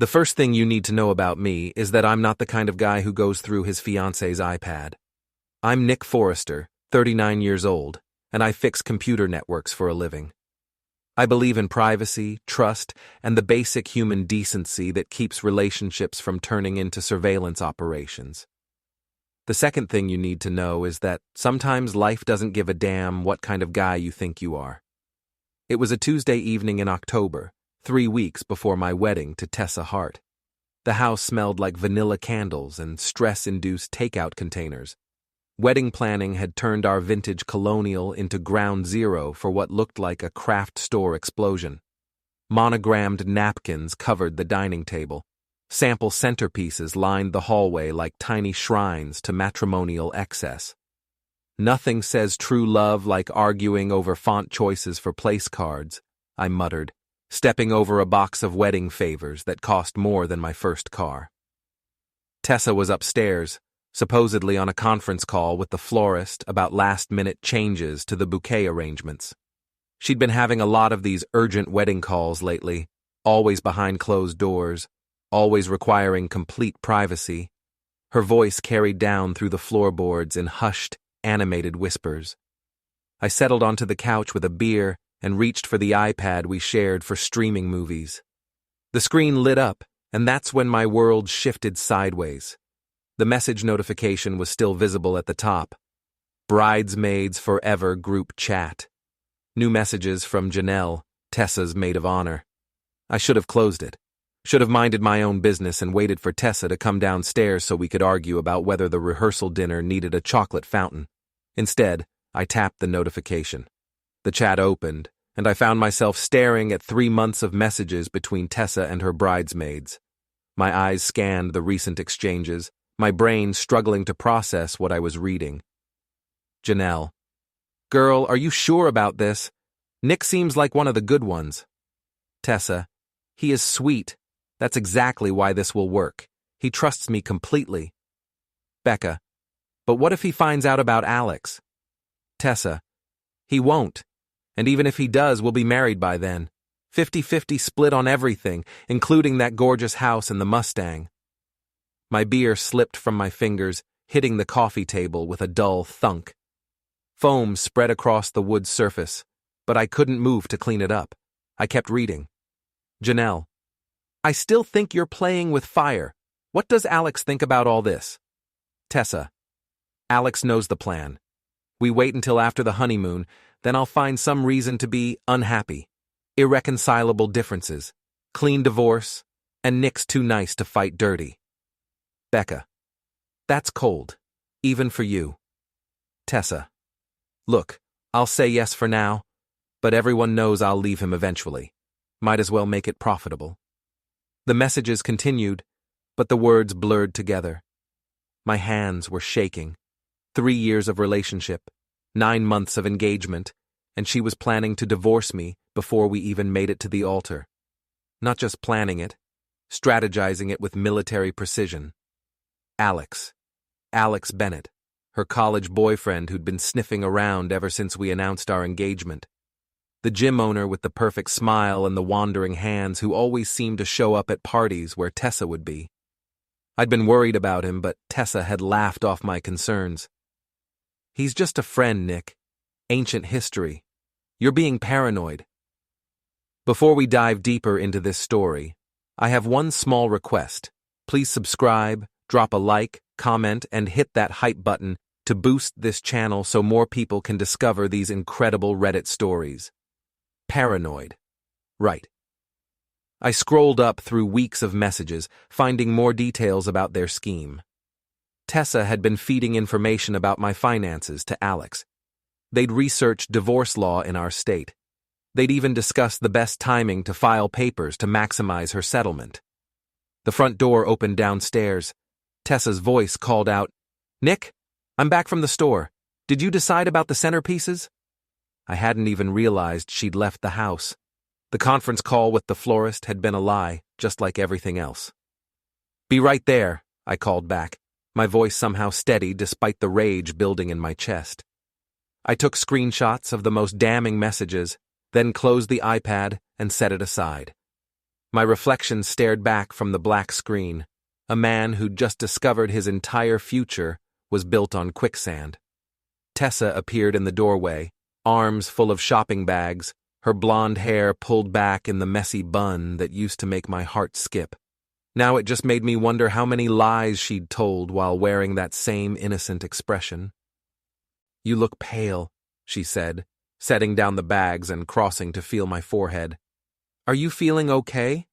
The first thing you need to know about me is that I'm not the kind of guy who goes through his fiancée's iPad. I'm Nick Forrester, 39 years old, and I fix computer networks for a living. I believe in privacy, trust, and the basic human decency that keeps relationships from turning into surveillance operations. The second thing you need to know is that sometimes life doesn't give a damn what kind of guy you think you are. It was a Tuesday evening in October, 3 weeks before my wedding to Tessa Hart. The house smelled like vanilla candles and stress-induced takeout containers. Wedding planning had turned our vintage colonial into ground zero for what looked like a craft store explosion. Monogrammed napkins covered the dining table. Sample centerpieces lined the hallway like tiny shrines to matrimonial excess. Nothing says true love like arguing over font choices for place cards, I muttered, stepping over a box of wedding favors that cost more than my first car. Tessa was upstairs, supposedly on a conference call with the florist about last-minute changes to the bouquet arrangements. She'd been having a lot of these urgent wedding calls lately, always behind closed doors, always requiring complete privacy. Her voice carried down through the floorboards in hushed, animated whispers. I settled onto the couch with a beer and reached for the iPad we shared for streaming movies. The screen lit up, and that's when my world shifted sideways. The message notification was still visible at the top. Bridesmaids Forever group chat. New messages from Janelle, Tessa's maid of honor. I should have closed it. Should have minded my own business and waited for Tessa to come downstairs so we could argue about whether the rehearsal dinner needed a chocolate fountain. Instead, I tapped the notification. The chat opened, and I found myself staring at 3 months of messages between Tessa and her bridesmaids. My eyes scanned the recent exchanges, my brain struggling to process what I was reading. Janelle. Girl, are you sure about this? Nick seems like one of the good ones. Tessa. He is sweet. That's exactly why this will work. He trusts me completely. Becca. But what if he finds out about Alex? Tessa. He won't. And even if he does, we'll be married by then. 50-50 split on everything, including that gorgeous house and the Mustang. My beer slipped from my fingers, hitting the coffee table with a dull thunk. Foam spread across the wood surface, but I couldn't move to clean it up. I kept reading. Janelle. I still think you're playing with fire. What does Alex think about all this? Tessa. Alex knows the plan. We wait until after the honeymoon, then I'll find some reason to be unhappy. Irreconcilable differences, clean divorce, and Nick's too nice to fight dirty. Becca. That's cold, even for you. Tessa. Look, I'll say yes for now, but everyone knows I'll leave him eventually. Might as well make it profitable. The messages continued, but the words blurred together. My hands were shaking. 3 years of relationship, 9 months of engagement, and she was planning to divorce me before we even made it to the altar. Not just planning it, strategizing it with military precision. Alex Bennett, her college boyfriend who'd been sniffing around ever since we announced our engagement. The gym owner with the perfect smile and the wandering hands who always seemed to show up at parties where Tessa would be. I'd been worried about him, but Tessa had laughed off my concerns. He's just a friend, Nick. Ancient history. You're being paranoid. Before we dive deeper into this story, I have one small request. Please subscribe, drop a like, comment, and hit that hype button to boost this channel so more people can discover these incredible Reddit stories. Paranoid. Right. I scrolled up through weeks of messages, finding more details about their scheme. Tessa had been feeding information about my finances to Alex. They'd researched divorce law in our state. They'd even discussed the best timing to file papers to maximize her settlement. The front door opened downstairs. Tessa's voice called out, Nick, I'm back from the store. Did you decide about the centerpieces? I hadn't even realized she'd left the house. The conference call with the florist had been a lie, just like everything else. Be right there, I called back, my voice somehow steady despite the rage building in my chest. I took screenshots of the most damning messages, then closed the iPad and set it aside. My reflection stared back from the black screen. A man who'd just discovered his entire future was built on quicksand. Tessa appeared in the doorway, arms full of shopping bags, her blonde hair pulled back in the messy bun that used to make my heart skip. Now it just made me wonder how many lies she'd told while wearing that same innocent expression. "You look pale," she said, setting down the bags and crossing to feel my forehead. "Are you feeling okay?"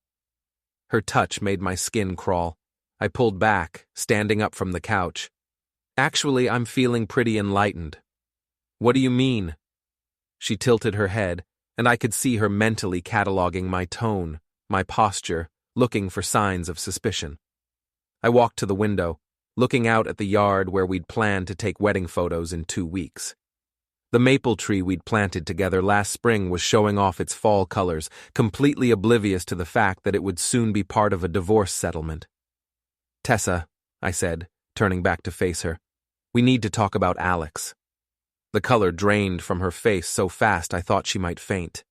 Her touch made my skin crawl. I pulled back, standing up from the couch. "Actually, I'm feeling pretty enlightened." "What do you mean?" She tilted her head, and I could see her mentally cataloging my tone, my posture, looking for signs of suspicion. I walked to the window, looking out at the yard where we'd planned to take wedding photos in 2 weeks. The maple tree we'd planted together last spring was showing off its fall colors, completely oblivious to the fact that it would soon be part of a divorce settlement. "Tessa," I said, turning back to face her, "we need to talk about Alex." The color drained from her face so fast I thought she might faint.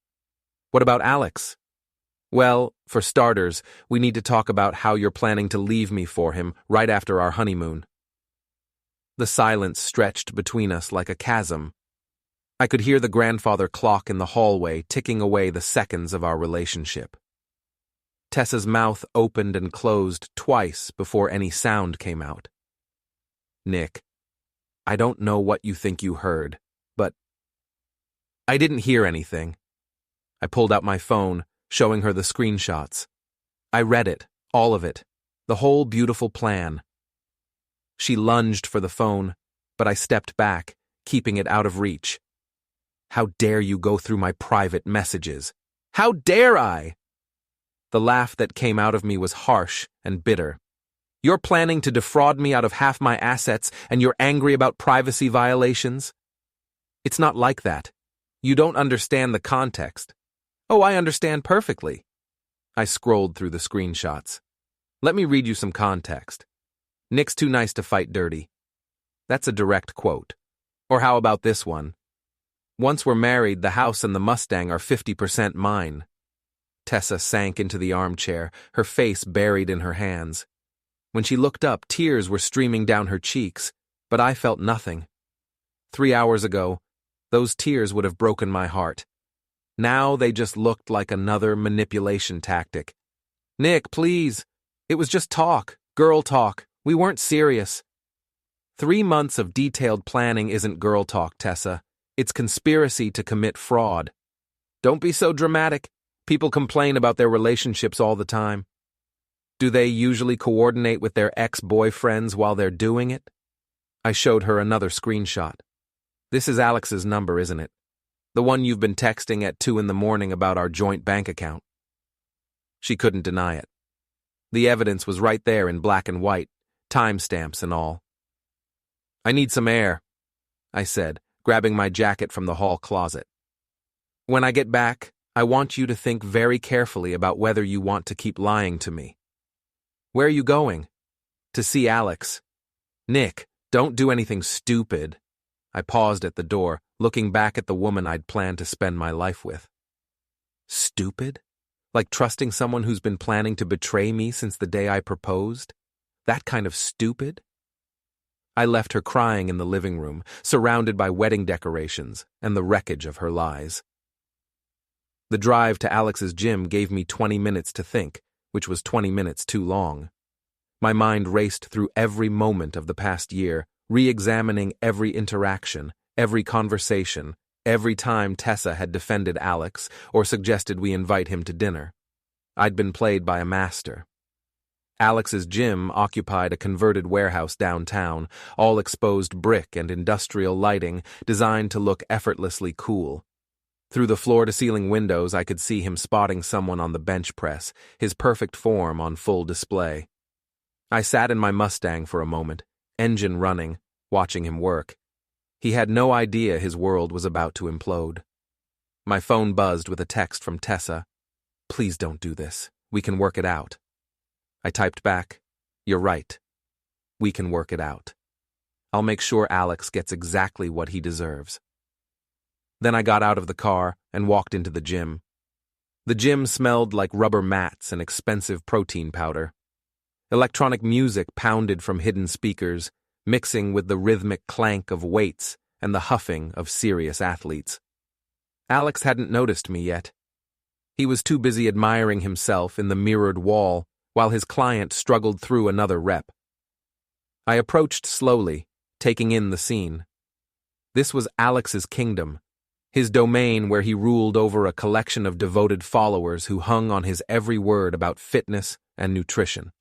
"What about Alex?" "Well, for starters, we need to talk about how you're planning to leave me for him right after our honeymoon." The silence stretched between us like a chasm. I could hear the grandfather clock in the hallway ticking away the seconds of our relationship. Tessa's mouth opened and closed twice before any sound came out. "Nick, I don't know what you think you heard, but I didn't hear anything." I pulled out my phone, showing her the screenshots. I read it, all of it, the whole beautiful plan. She lunged for the phone, but I stepped back, keeping it out of reach. "How dare you go through my private messages? How dare I?" The laugh that came out of me was harsh and bitter. "You're planning to defraud me out of half my assets, and you're angry about privacy violations?" "It's not like that. You don't understand the context." "Oh, I understand perfectly." I scrolled through the screenshots. "Let me read you some context. Nick's too nice to fight dirty." That's a direct quote. Or how about this one? "Once we're married, the house and the Mustang are 50% mine." Tessa sank into the armchair, her face buried in her hands. When she looked up, tears were streaming down her cheeks, but I felt nothing. 3 hours ago, those tears would have broken my heart. Now they just looked like another manipulation tactic. "Nick, please. It was just talk, girl talk. We weren't serious." 3 months of detailed planning isn't girl talk, Tessa. It's conspiracy to commit fraud. Don't be so dramatic. People complain about their relationships all the time. Do they usually coordinate with their ex-boyfriends while they're doing it? I showed her another screenshot. "This is Alex's number, isn't it? The one you've been texting at 2 in the morning about our joint bank account." She couldn't deny it. The evidence was right there in black and white, timestamps and all. "I need some air," I said, grabbing my jacket from the hall closet. "When I get back, I want you to think very carefully about whether you want to keep lying to me." "Where are you going?" "To see Alex." "Nick, don't do anything stupid." I paused at the door, looking back at the woman I'd planned to spend my life with. Stupid? Like trusting someone who's been planning to betray me since the day I proposed? That kind of stupid? I left her crying in the living room, surrounded by wedding decorations and the wreckage of her lies. The drive to Alex's gym gave me 20 minutes to think, which was 20 minutes too long. My mind raced through every moment of the past year, re-examining every interaction, every conversation, every time Tessa had defended Alex or suggested we invite him to dinner. I'd been played by a master. Alex's gym occupied a converted warehouse downtown, all exposed brick and industrial lighting designed to look effortlessly cool. Through the floor-to-ceiling windows, I could see him spotting someone on the bench press, his perfect form on full display. I sat in my Mustang for a moment, engine running, watching him work. He had no idea his world was about to implode. My phone buzzed with a text from Tessa. "Please don't do this. We can work it out." I typed back, "You're right. We can work it out. I'll make sure Alex gets exactly what he deserves." Then I got out of the car and walked into the gym. The gym smelled like rubber mats and expensive protein powder. Electronic music pounded from hidden speakers, mixing with the rhythmic clank of weights and the huffing of serious athletes. Alex hadn't noticed me yet. He was too busy admiring himself in the mirrored wall while his client struggled through another rep. I approached slowly, taking in the scene. This was Alex's kingdom, his domain where he ruled over a collection of devoted followers who hung on his every word about fitness and nutrition.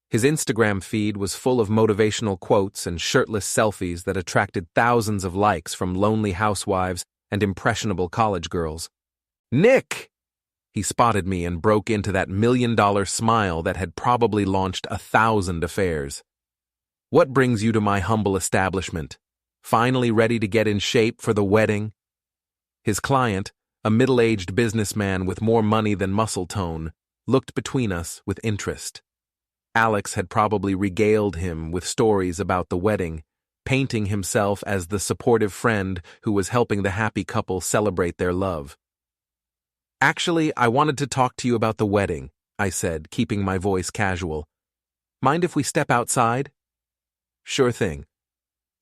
His Instagram feed was full of motivational quotes and shirtless selfies that attracted thousands of likes from lonely housewives and impressionable college girls. "Nick!" He spotted me and broke into that $1,000,000 smile that had probably launched 1,000 affairs. "What brings you to my humble establishment? Finally ready to get in shape for the wedding?" His client, a middle-aged businessman with more money than muscle tone, looked between us with interest. Alex had probably regaled him with stories about the wedding, painting himself as the supportive friend who was helping the happy couple celebrate their love. "Actually, I wanted to talk to you about the wedding," I said, keeping my voice casual. "Mind if we step outside?" "Sure thing."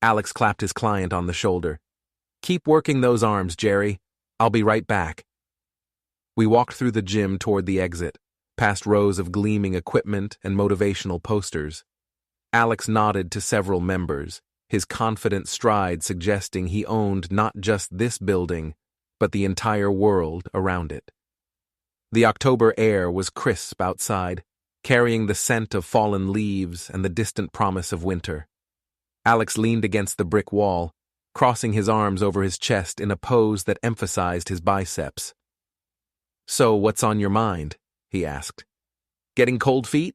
Alex clapped his client on the shoulder. "Keep working those arms, Jerry. I'll be right back." We walked through the gym toward the exit, past rows of gleaming equipment and motivational posters. Alex nodded to several members, his confident stride suggesting he owned not just this building, but the entire world around it. The October air was crisp outside, carrying the scent of fallen leaves and the distant promise of winter. Alex leaned against the brick wall, crossing his arms over his chest in a pose that emphasized his biceps. "So, what's on your mind?" he asked. "Getting cold feet?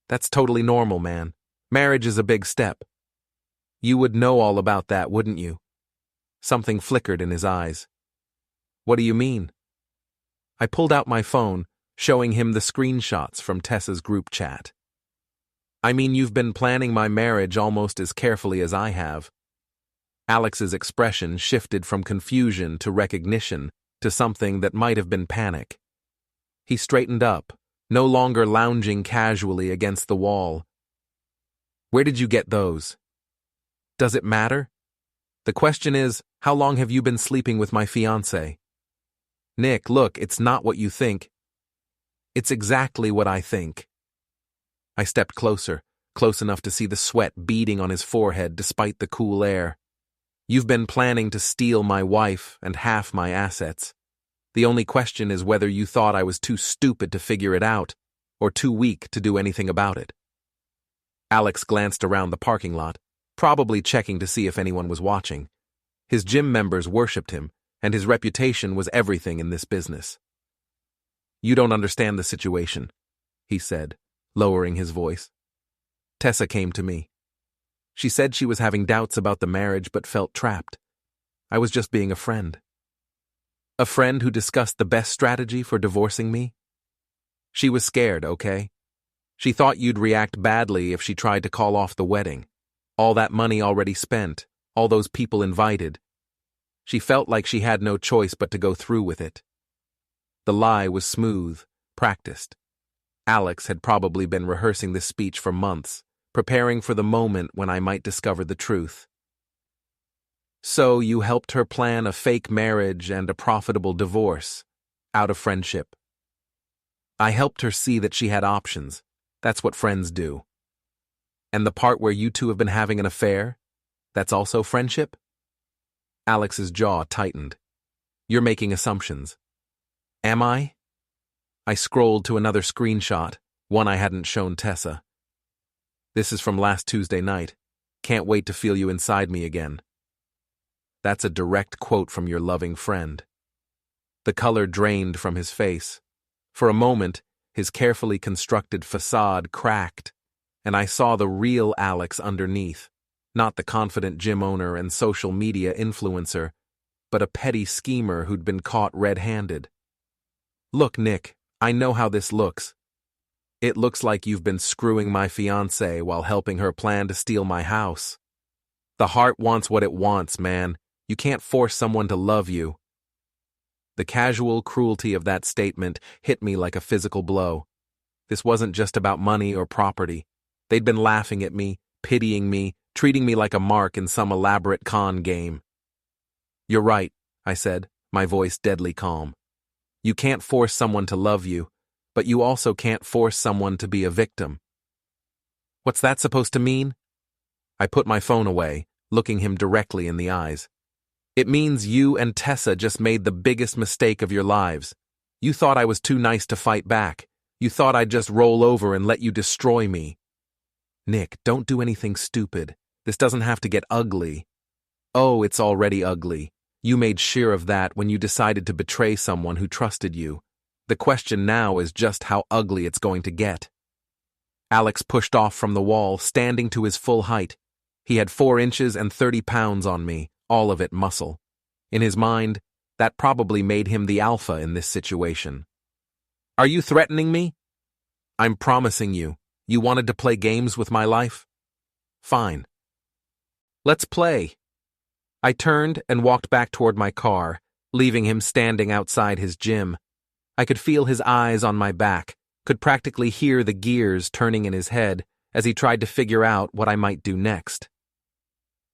That's totally normal, man. Marriage is a big step." "You would know all about that, wouldn't you?" Something flickered in his eyes. "What do you mean?" I pulled out my phone, showing him the screenshots from Tessa's group chat. "I mean, you've been planning my marriage almost as carefully as I have." Alex's expression shifted from confusion to recognition to something that might have been panic. He straightened up, no longer lounging casually against the wall. "Where did you get those?" "Does it matter? The question is, how long have you been sleeping with my fiancée?" "Nick, look, it's not what you think." "It's exactly what I think." I stepped closer, close enough to see the sweat beading on his forehead despite the cool air. "You've been planning to steal my wife and half my assets. The only question is whether you thought I was too stupid to figure it out, or too weak to do anything about it." Alex glanced around the parking lot, probably checking to see if anyone was watching. His gym members worshipped him, and his reputation was everything in this business. "You don't understand the situation," he said, lowering his voice. "Tessa came to me. She said she was having doubts about the marriage but felt trapped. I was just being a friend." "A friend who discussed the best strategy for divorcing me?" "She was scared, okay? She thought you'd react badly if she tried to call off the wedding. All that money already spent, all those people invited. She felt like she had no choice but to go through with it." The lie was smooth, practiced. Alex had probably been rehearsing this speech for months, preparing for the moment when I might discover the truth. "So you helped her plan a fake marriage and a profitable divorce, out of friendship." "I helped her see that she had options. That's what friends do." "And the part where you two have been having an affair? That's also friendship?" Alex's jaw tightened. "You're making assumptions." "Am I?" I scrolled to another screenshot, one I hadn't shown Tessa. "This is from last Tuesday night. Can't wait to feel you inside me again." That's a direct quote from your loving friend. The color drained from his face. For a moment, his carefully constructed facade cracked, and I saw the real Alex underneath, not the confident gym owner and social media influencer, but a petty schemer who'd been caught red-handed. "Look, Nick, I know how this looks. It looks like you've been screwing my fiancée while helping her plan to steal my house. The heart wants what it wants, man. You can't force someone to love you." The casual cruelty of that statement hit me like a physical blow. This wasn't just about money or property. They'd been laughing at me, pitying me, treating me like a mark in some elaborate con game. "You're right," I said, my voice deadly calm. "You can't force someone to love you, but you also can't force someone to be a victim." "What's that supposed to mean?" I put my phone away, looking him directly in the eyes. "It means you and Tessa just made the biggest mistake of your lives. You thought I was too nice to fight back. You thought I'd just roll over and let you destroy me." "Nick, don't do anything stupid. This doesn't have to get ugly." "Oh, it's already ugly. You made sure of that when you decided to betray someone who trusted you. The question now is just how ugly it's going to get." Alex pushed off from the wall, standing to his full height. He had 4 inches and 30 pounds on me, all of it muscle. In his mind, that probably made him the alpha in this situation. "Are you threatening me?" "I'm promising you. You wanted to play games with my life? Fine. Let's play." I turned and walked back toward my car, leaving him standing outside his gym. I could feel his eyes on my back, could practically hear the gears turning in his head as he tried to figure out what I might do next.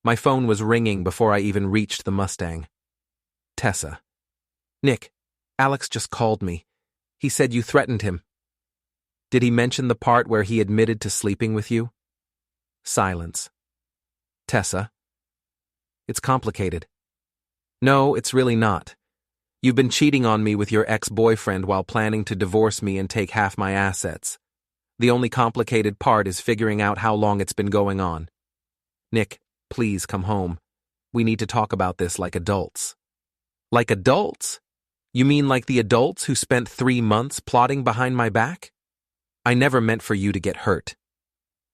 My phone was ringing before I even reached the Mustang. Tessa. "Nick, Alex just called me. He said you threatened him." "Did he mention the part where he admitted to sleeping with you?" Silence. "Tessa. It's complicated." "No, it's really not. You've been cheating on me with your ex-boyfriend while planning to divorce me and take half my assets. The only complicated part is figuring out how long it's been going on. Nick, please come home. We need to talk about this like adults." "Like adults? You mean like the adults who spent 3 months plotting behind my back? I never meant for you to get hurt."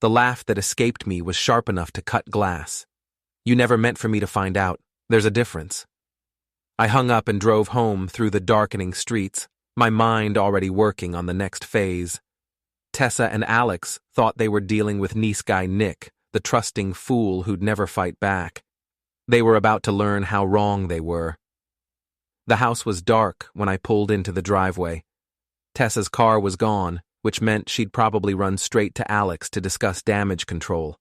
The laugh that escaped me was sharp enough to cut glass. "You never meant for me to find out. There's a difference." I hung up and drove home through the darkening streets, my mind already working on the next phase. Tessa and Alex thought they were dealing with nice guy Nick, the trusting fool who'd never fight back. They were about to learn how wrong they were. The house was dark when I pulled into the driveway. Tessa's car was gone, which meant she'd probably run straight to Alex to discuss damage control.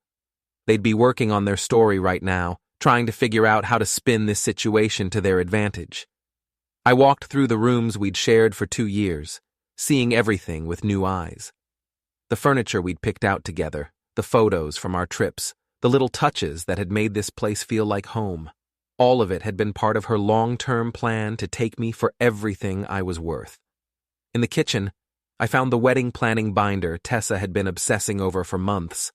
They'd be working on their story right now, trying to figure out how to spin this situation to their advantage. I walked through the rooms we'd shared for 2 years, seeing everything with new eyes. The furniture we'd picked out together, the photos from our trips, the little touches that had made this place feel like home. All of it had been part of her long-term plan to take me for everything I was worth. In the kitchen, I found the wedding planning binder Tessa had been obsessing over for months.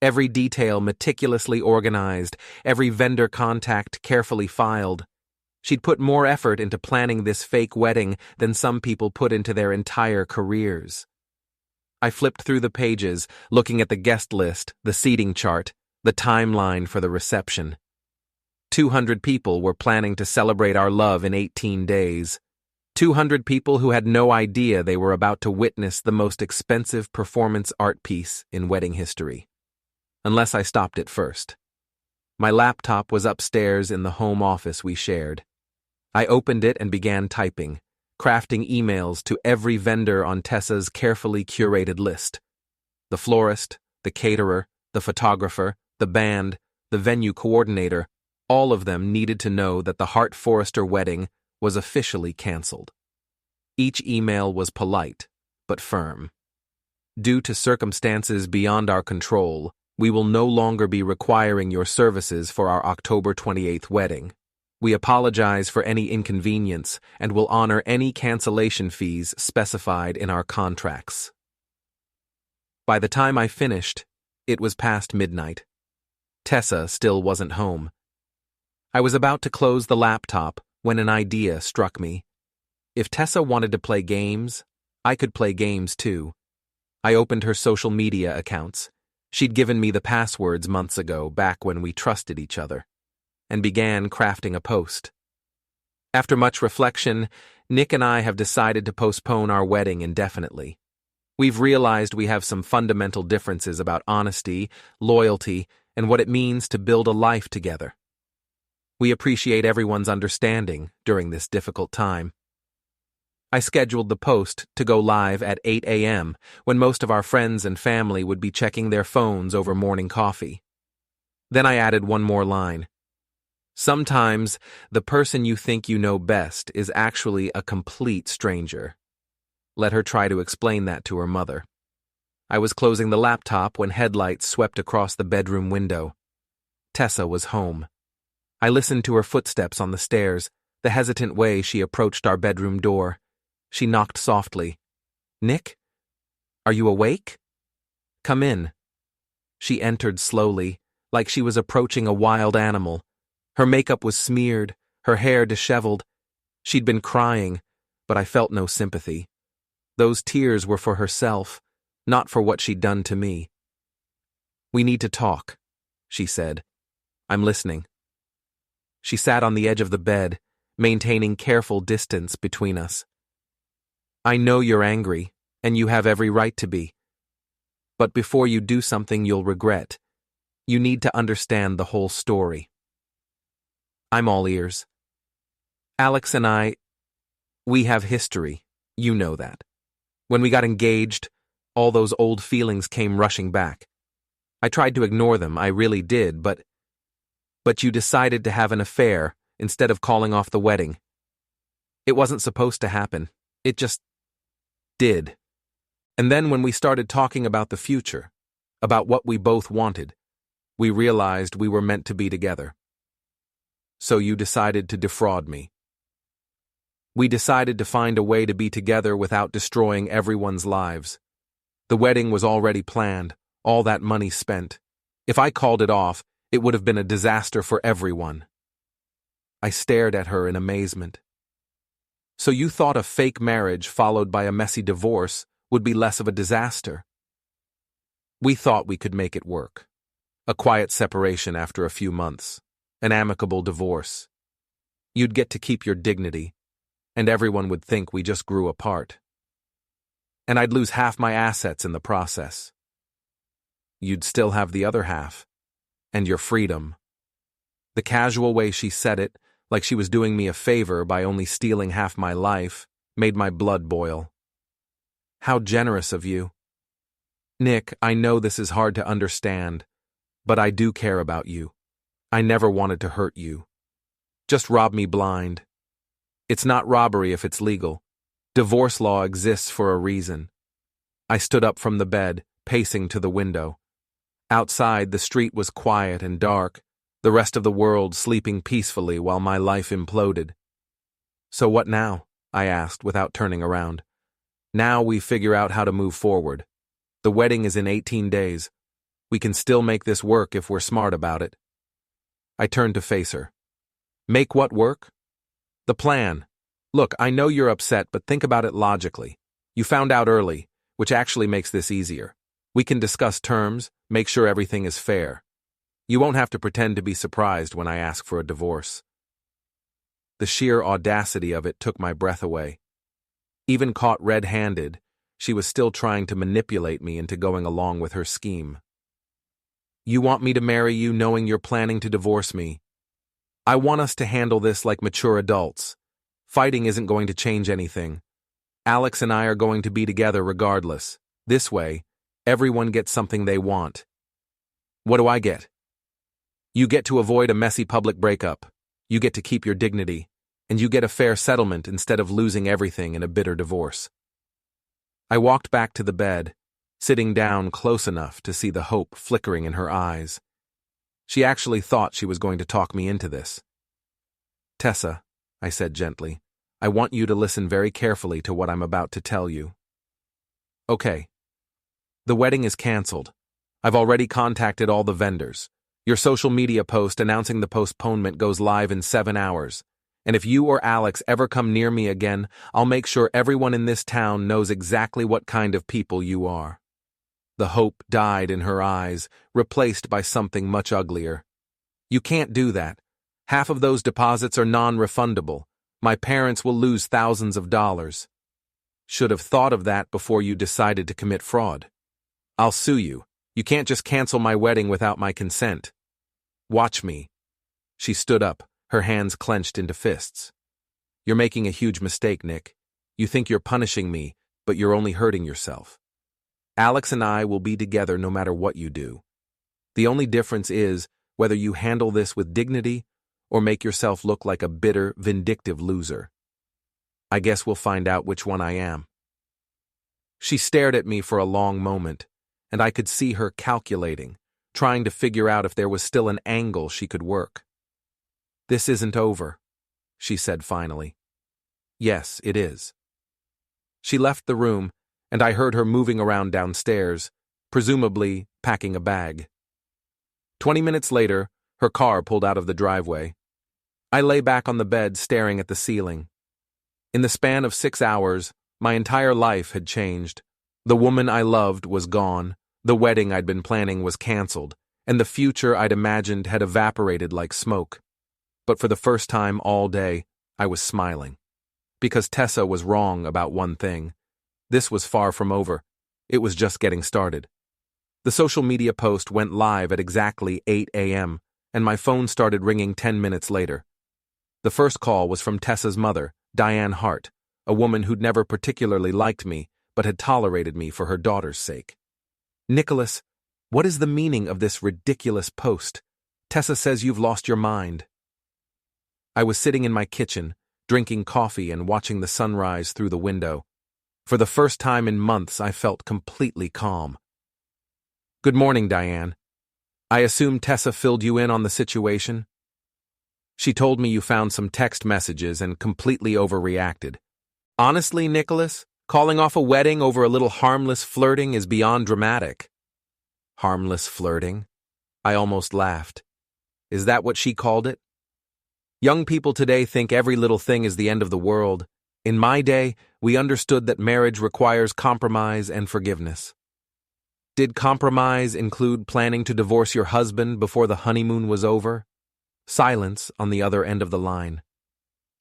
Every detail meticulously organized, every vendor contact carefully filed. She'd put more effort into planning this fake wedding than some people put into their entire careers. I flipped through the pages, looking at the guest list, the seating chart, the timeline for the reception. 200 people were planning to celebrate our love in 18 days. 200 people who had no idea they were about to witness the most expensive performance art piece in wedding history. Unless I stopped it first. My laptop was upstairs in the home office we shared. I opened it and began typing, crafting emails to every vendor on Tessa's carefully curated list. The florist, the caterer, the photographer, the band, the venue coordinator, all of them needed to know that the Hart Forrester wedding was officially canceled. Each email was polite, but firm. "Due to circumstances beyond our control, we will no longer be requiring your services for our October 28th wedding. We apologize for any inconvenience and will honor any cancellation fees specified in our contracts." By the time I finished, it was past midnight. Tessa still wasn't home. I was about to close the laptop when an idea struck me. If Tessa wanted to play games, I could play games too. I opened her social media accounts. She'd given me the passwords months ago, back when we trusted each other, and began crafting a post. After much reflection, Nick and I have decided to postpone our wedding indefinitely. We've realized we have some fundamental differences about honesty, loyalty, and what it means to build a life together. We appreciate everyone's understanding during this difficult time. I scheduled the post to go live at 8 a.m. when most of our friends and family would be checking their phones over morning coffee. Then I added one more line. Sometimes the person you think you know best is actually a complete stranger. Let her try to explain that to her mother. I was closing the laptop when headlights swept across the bedroom window. Tessa was home. I listened to her footsteps on the stairs, the hesitant way she approached our bedroom door. She knocked softly. "Nick? Are you awake? Come in." She entered slowly, like she was approaching a wild animal. Her makeup was smeared, her hair disheveled. She'd been crying, but I felt no sympathy. Those tears were for herself, not for what she'd done to me. "We need to talk," she said. "I'm listening." She sat on the edge of the bed, maintaining careful distance between us. "I know you're angry, and you have every right to be. But before you do something you'll regret, you need to understand the whole story." I'm all ears. "Alex and we have history, you know that. When we got engaged, all those old feelings came rushing back. I tried to ignore them, I really did, but you decided to have an affair instead of calling off the wedding. It wasn't supposed to happen. It just did. And then when we started talking about the future, about what we both wanted, we realized we were meant to be together. So you decided to defraud me. We decided to find a way to be together without destroying everyone's lives. The wedding was already planned, all that money spent. If I called it off, it would have been a disaster for everyone." I stared at her in amazement. "So you thought a fake marriage followed by a messy divorce would be less of a disaster?" "We thought we could make it work. A quiet separation after a few months. An amicable divorce. You'd get to keep your dignity, and everyone would think we just grew apart. And I'd lose half my assets in the process. You'd still have the other half, and your freedom." The casual way she said it, like she was doing me a favor by only stealing half my life, made my blood boil. "How generous of you. Nick, I know this is hard to understand, but I do care about you. I never wanted to hurt you. Just rob me blind. It's not robbery if it's legal. Divorce law exists for a reason." I stood up from the bed, pacing to the window. Outside, the street was quiet and dark, the rest of the world sleeping peacefully while my life imploded. "So what now?" I asked without turning around. "Now we figure out how to move forward. The wedding is in 18 days. We can still make this work if we're smart about it." I turned to face her. "Make what work?" "The plan. Look, I know you're upset, but think about it logically. You found out early, which actually makes this easier. We can discuss terms, make sure everything is fair. You won't have to pretend to be surprised when I ask for a divorce." The sheer audacity of it took my breath away. Even caught red-handed, she was still trying to manipulate me into going along with her scheme. "You want me to marry you knowing you're planning to divorce me. I want us to handle this like mature adults. Fighting isn't going to change anything. Alex and I are going to be together regardless. This way, everyone gets something they want. What do I get? You get to avoid a messy public breakup. You get to keep your dignity. And you get a fair settlement instead of losing everything in a bitter divorce." I walked back to the bed, sitting down close enough to see the hope flickering in her eyes. She actually thought she was going to talk me into this. "Tessa," I said gently, "I want you to listen very carefully to what I'm about to tell you." "Okay. The wedding is canceled. I've already contacted all the vendors. Your social media post announcing the postponement goes live in 7 hours. And if you or Alex ever come near me again, I'll make sure everyone in this town knows exactly what kind of people you are." The hope died in her eyes, replaced by something much uglier. "You can't do that. Half of those deposits are non-refundable. My parents will lose thousands of dollars. Should have thought of that before you decided to commit fraud. I'll sue you. You can't just cancel my wedding without my consent. Watch me." She stood up, her hands clenched into fists. "You're making a huge mistake, Nick. You think you're punishing me, but you're only hurting yourself. Alex and I will be together no matter what you do. The only difference is whether you handle this with dignity or make yourself look like a bitter, vindictive loser. I guess we'll find out which one I am." She stared at me for a long moment, and I could see her calculating, trying to figure out if there was still an angle she could work. "This isn't over," she said finally. "Yes, it is." She left the room, and I heard her moving around downstairs, presumably packing a bag. 20 minutes later, her car pulled out of the driveway. I lay back on the bed staring at the ceiling. In the span of 6 hours, my entire life had changed. The woman I loved was gone, the wedding I'd been planning was canceled, and the future I'd imagined had evaporated like smoke. But for the first time all day, I was smiling. Because Tessa was wrong about one thing. This was far from over. It was just getting started. The social media post went live at exactly 8 a.m., and my phone started ringing 10 minutes later. The first call was from Tessa's mother, Diane Hart, a woman who'd never particularly liked me, but had tolerated me for her daughter's sake. "Nicholas, what is the meaning of this ridiculous post? Tessa says you've lost your mind." I was sitting in my kitchen, drinking coffee and watching the sunrise through the window. For the first time in months, I felt completely calm. "Good morning, Diane. I assume Tessa filled you in on the situation?" "She told me you found some text messages and completely overreacted. Honestly, Nicholas, calling off a wedding over a little harmless flirting is beyond dramatic." "Harmless flirting?" I almost laughed. Is that what she called it? Young people today think every little thing is the end of the world. In my day, we understood that marriage requires compromise and forgiveness. Did compromise include planning to divorce your husband before the honeymoon was over? Silence on the other end of the line.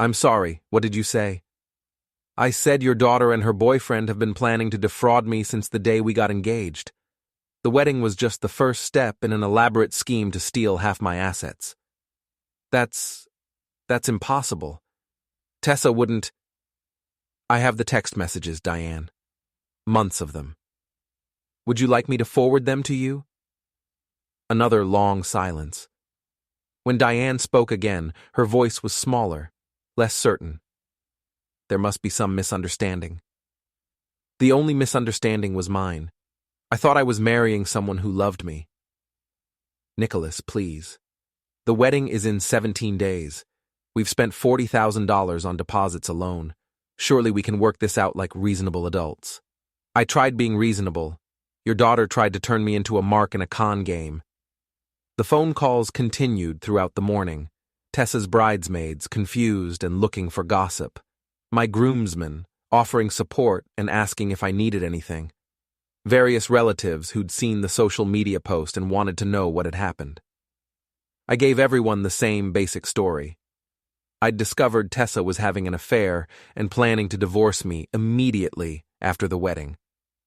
"I'm sorry, what did you say?" "I said your daughter and her boyfriend have been planning to defraud me since the day we got engaged. The wedding was just the first step in an elaborate scheme to steal half my assets." That's impossible. Tessa wouldn't. "I have the text messages, Diane. Months of them. Would you like me to forward them to you?" Another long silence. When Diane spoke again, her voice was smaller, less certain. There must be some misunderstanding. The only misunderstanding was mine. I thought I was marrying someone who loved me. "Nicholas, please. The wedding is in 17 days. We've spent $40,000 on deposits alone. Surely we can work this out like reasonable adults." I tried being reasonable. Your daughter tried to turn me into a mark in a con game. The phone calls continued throughout the morning. Tessa's bridesmaids, confused and looking for gossip. My groomsmen, offering support and asking if I needed anything. Various relatives who'd seen the social media post and wanted to know what had happened. I gave everyone the same basic story. I'd discovered Tessa was having an affair and planning to divorce me immediately after the wedding.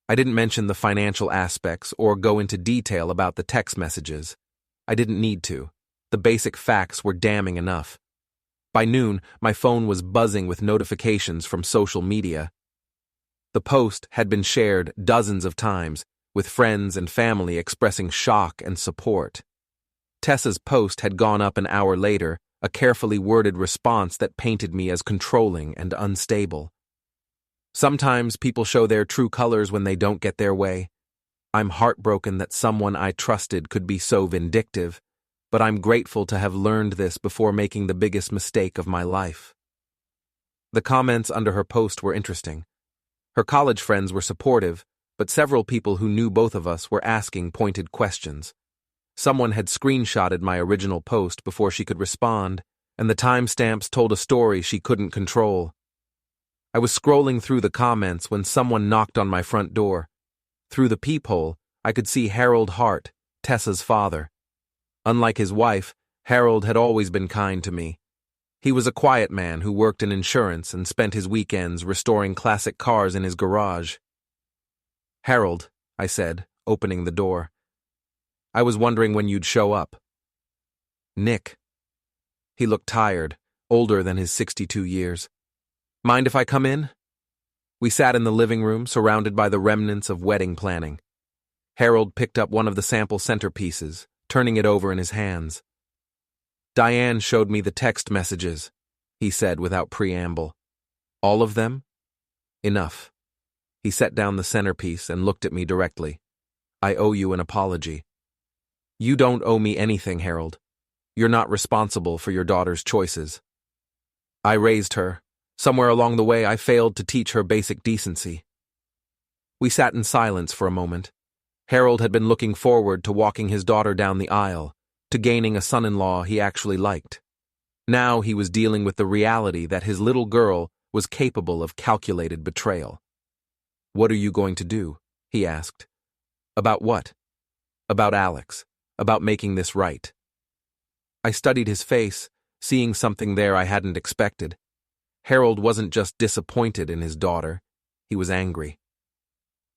I didn't mention the financial aspects or go into detail about the text messages. I didn't need to. The basic facts were damning enough. By noon, my phone was buzzing with notifications from social media. The post had been shared dozens of times, with friends and family expressing shock and support. Tessa's post had gone up an hour later, a carefully worded response that painted me as controlling and unstable. Sometimes people show their true colors when they don't get their way. I'm heartbroken that someone I trusted could be so vindictive, but I'm grateful to have learned this before making the biggest mistake of my life. The comments under her post were interesting. Her college friends were supportive, but several people who knew both of us were asking pointed questions. Someone had screenshotted my original post before she could respond, and the timestamps told a story she couldn't control. I was scrolling through the comments when someone knocked on my front door. Through the peephole, I could see Harold Hart, Tessa's father. Unlike his wife, Harold had always been kind to me. He was a quiet man who worked in insurance and spent his weekends restoring classic cars in his garage. "Harold," I said, opening the door. "I was wondering when you'd show up." "Nick." He looked tired, older than his 62 years. "Mind if I come in?" We sat in the living room, surrounded by the remnants of wedding planning. Harold picked up one of the sample centerpieces, turning it over in his hands. "Diane showed me the text messages," he said without preamble. "All of them?" "Enough." He set down the centerpiece and looked at me directly. "I owe you an apology." "You don't owe me anything, Harold. You're not responsible for your daughter's choices." I raised her. Somewhere along the way, I failed to teach her basic decency. We sat in silence for a moment. Harold had been looking forward to walking his daughter down the aisle, to gaining a son-in-law he actually liked. Now he was dealing with the reality that his little girl was capable of calculated betrayal. "What are you going to do?" he asked. "About what?" "About Alex. About making this right." I studied his face, seeing something there I hadn't expected. Harold wasn't just disappointed in his daughter. He was angry.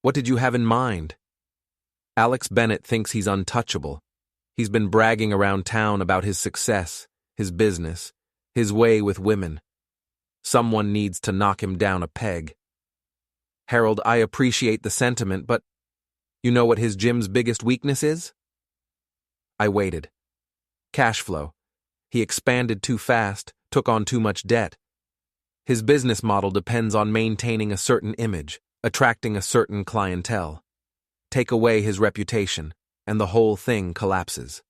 "What did you have in mind?" "Alex Bennett thinks he's untouchable. He's been bragging around town about his success, his business, his way with women. Someone needs to knock him down a peg." "Harold, I appreciate the sentiment, but you know what his gym's biggest weakness is?" I waited. "Cash flow. He expanded too fast, took on too much debt. His business model depends on maintaining a certain image, attracting a certain clientele. Take away his reputation, and the whole thing collapses."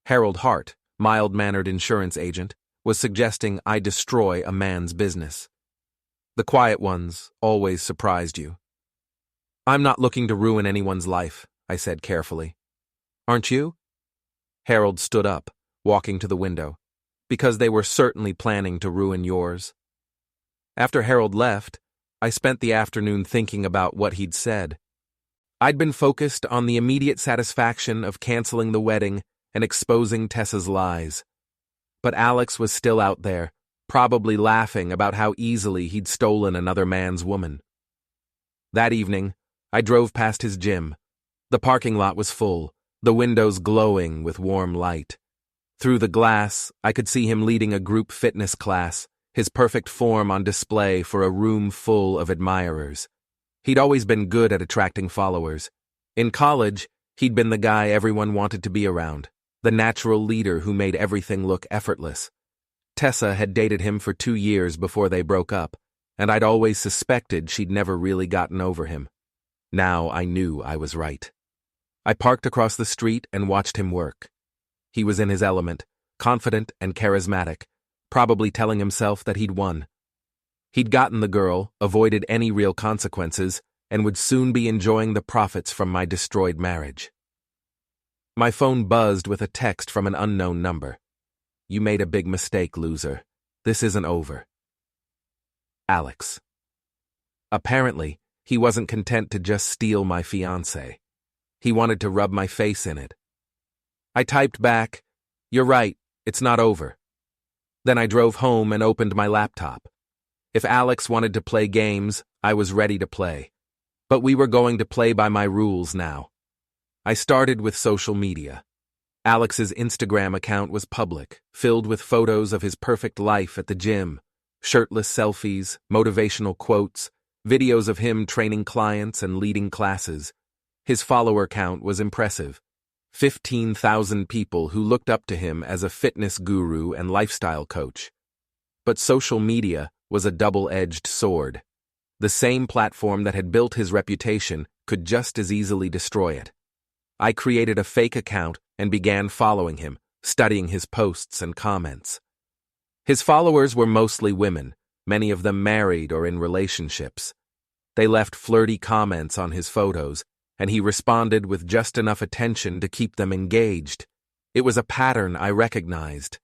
Harold Hart, mild-mannered insurance agent, was suggesting I destroy a man's business. "The quiet ones always surprised you." "I'm not looking to ruin anyone's life," I said carefully. "Aren't you?" Harold stood up, walking to the window. "Because they were certainly planning to ruin yours." After Harold left, I spent the afternoon thinking about what he'd said. I'd been focused on the immediate satisfaction of canceling the wedding and exposing Tessa's lies. But Alex was still out there, probably laughing about how easily he'd stolen another man's woman. That evening, I drove past his gym. The parking lot was full, the windows glowing with warm light. Through the glass, I could see him leading a group fitness class, his perfect form on display for a room full of admirers. He'd always been good at attracting followers. In college, he'd been the guy everyone wanted to be around, the natural leader who made everything look effortless. Tessa had dated him for 2 years before they broke up, and I'd always suspected she'd never really gotten over him. Now I knew I was right. I parked across the street and watched him work. He was in his element, confident and charismatic, probably telling himself that he'd won. He'd gotten the girl, avoided any real consequences, and would soon be enjoying the profits from my destroyed marriage. My phone buzzed with a text from an unknown number. "You made a big mistake, loser. This isn't over." Alex. Apparently, he wasn't content to just steal my fiancée. He wanted to rub my face in it. I typed back, "You're right, it's not over." Then I drove home and opened my laptop. If Alex wanted to play games, I was ready to play. But we were going to play by my rules now. I started with social media. Alex's Instagram account was public, filled with photos of his perfect life at the gym, shirtless selfies, motivational quotes, videos of him training clients and leading classes. His follower count was impressive. 15,000 people who looked up to him as a fitness guru and lifestyle coach. But social media was a double-edged sword. The same platform that had built his reputation could just as easily destroy it. I created a fake account and began following him, studying his posts and comments. His followers were mostly women, many of them married or in relationships. They left flirty comments on his photos, and he responded with just enough attention to keep them engaged. It was a pattern I recognized.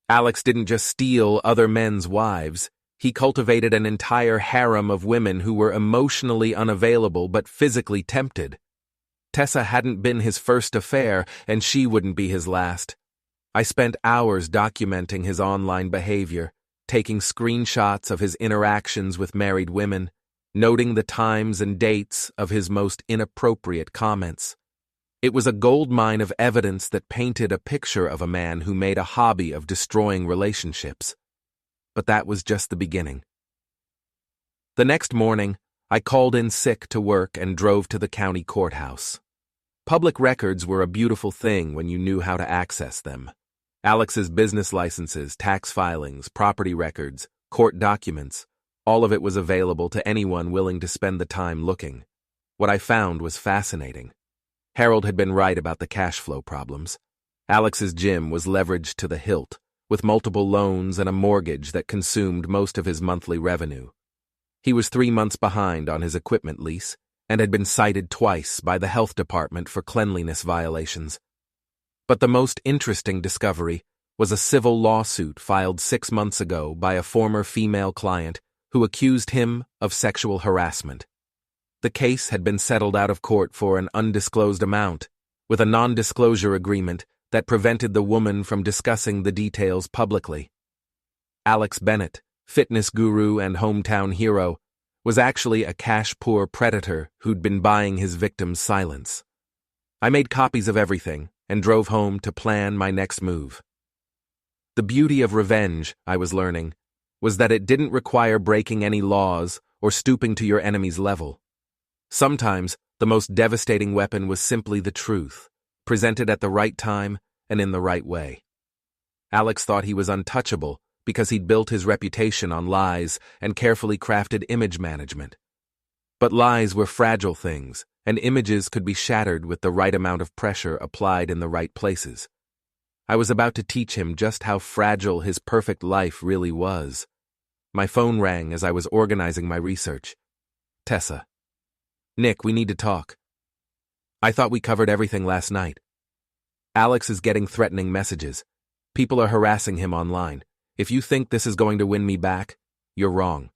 Alex didn't just steal other men's wives. He cultivated an entire harem of women who were emotionally unavailable but physically tempted. Tessa hadn't been his first affair, and she wouldn't be his last. I spent hours documenting his online behavior, taking screenshots of his interactions with married women, noting the times and dates of his most inappropriate comments. It was a goldmine of evidence that painted a picture of a man who made a hobby of destroying relationships. But that was just the beginning. The next morning, I called in sick to work and drove to the county courthouse. Public records were a beautiful thing when you knew how to access them. Alex's business licenses, tax filings, property records, court documents, all of it was available to anyone willing to spend the time looking. What I found was fascinating. Harold had been right about the cash flow problems. Alex's gym was leveraged to the hilt, with multiple loans and a mortgage that consumed most of his monthly revenue. He was 3 months behind on his equipment lease and had been cited twice by the health department for cleanliness violations. But the most interesting discovery was a civil lawsuit filed 6 months ago by a former female client who accused him of sexual harassment. The case had been settled out of court for an undisclosed amount, with a non-disclosure agreement that prevented the woman from discussing the details publicly. Alex Bennett, fitness guru and hometown hero, was actually a cash-poor predator who'd been buying his victim's silence. I made copies of everything and drove home to plan my next move. The beauty of revenge, I was learning, was that it didn't require breaking any laws or stooping to your enemy's level. Sometimes, the most devastating weapon was simply the truth, presented at the right time and in the right way. Alex thought he was untouchable because he'd built his reputation on lies and carefully crafted image management. But lies were fragile things, and images could be shattered with the right amount of pressure applied in the right places. I was about to teach him just how fragile his perfect life really was. My phone rang as I was organizing my research. Tessa. Nick, we need to talk. I thought we covered everything last night. Alex is getting threatening messages. People are harassing him online. If you think this is going to win me back, you're wrong.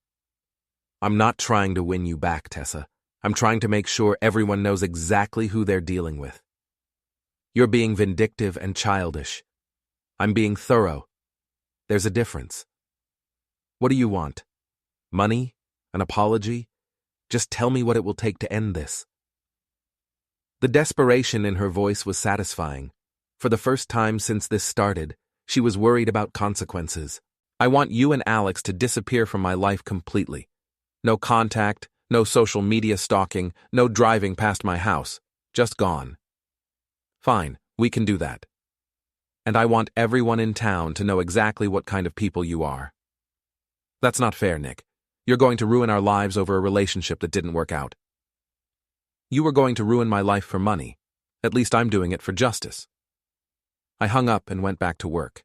I'm not trying to win you back, Tessa. I'm trying to make sure everyone knows exactly who they're dealing with. You're being vindictive and childish. I'm being thorough. There's a difference. What do you want? Money? An apology? Just tell me what it will take to end this. The desperation in her voice was satisfying. For the first time since this started, she was worried about consequences. I want you and Alex to disappear from my life completely. No contact, no social media stalking, no driving past my house. Just gone. Fine, we can do that. And I want everyone in town to know exactly what kind of people you are. That's not fair, Nick. You're going to ruin our lives over a relationship that didn't work out. You were going to ruin my life for money. At least I'm doing it for justice. I hung up and went back to work.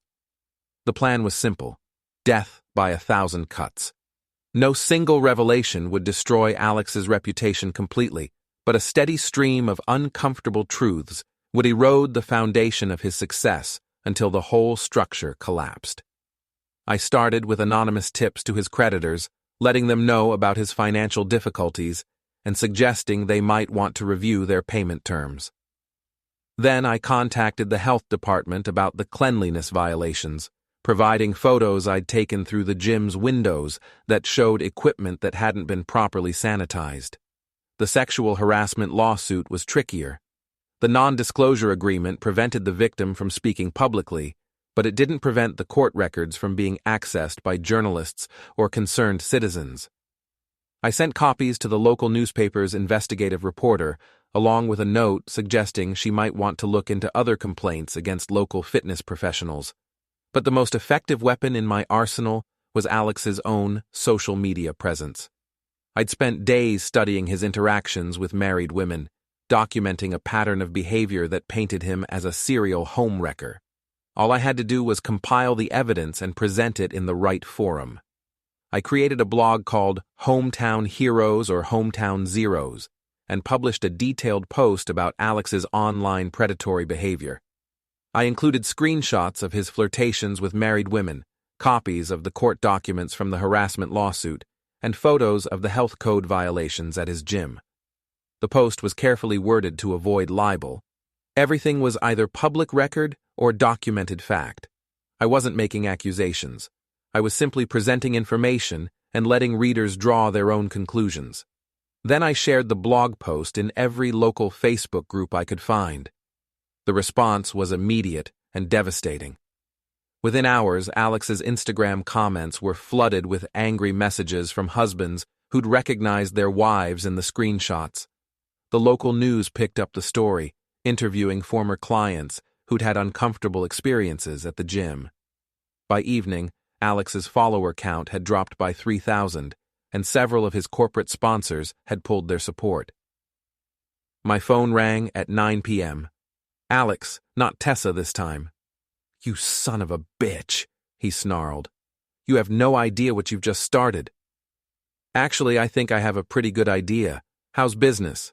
The plan was simple. Death by 1,000 cuts. No single revelation would destroy Alex's reputation completely, but a steady stream of uncomfortable truths would erode the foundation of his success until the whole structure collapsed. I started with anonymous tips to his creditors, letting them know about his financial difficulties and suggesting they might want to review their payment terms. Then I contacted the health department about the cleanliness violations, providing photos I'd taken through the gym's windows that showed equipment that hadn't been properly sanitized. The sexual harassment lawsuit was trickier. The non-disclosure agreement prevented the victim from speaking publicly, but it didn't prevent the court records from being accessed by journalists or concerned citizens. I sent copies to the local newspaper's investigative reporter, along with a note suggesting she might want to look into other complaints against local fitness professionals. But the most effective weapon in my arsenal was Alex's own social media presence. I'd spent days studying his interactions with married women, documenting a pattern of behavior that painted him as a serial homewrecker. All I had to do was compile the evidence and present it in the right forum. I created a blog called Hometown Heroes or Hometown Zeros and published a detailed post about Alex's online predatory behavior. I included screenshots of his flirtations with married women, copies of the court documents from the harassment lawsuit, and photos of the health code violations at his gym. The post was carefully worded to avoid libel. Everything was either public record or documented fact. I wasn't making accusations. I was simply presenting information and letting readers draw their own conclusions. Then I shared the blog post in every local Facebook group I could find. The response was immediate and devastating. Within hours, Alex's Instagram comments were flooded with angry messages from husbands who'd recognized their wives in the screenshots. The local news picked up the story, interviewing former clients who'd had uncomfortable experiences at the gym. By evening, Alex's follower count had dropped by 3,000, and several of his corporate sponsors had pulled their support. My phone rang at 9 p.m. Alex, not Tessa this time. "You son of a bitch," he snarled. "You have no idea what you've just started." "Actually, I think I have a pretty good idea. How's business?"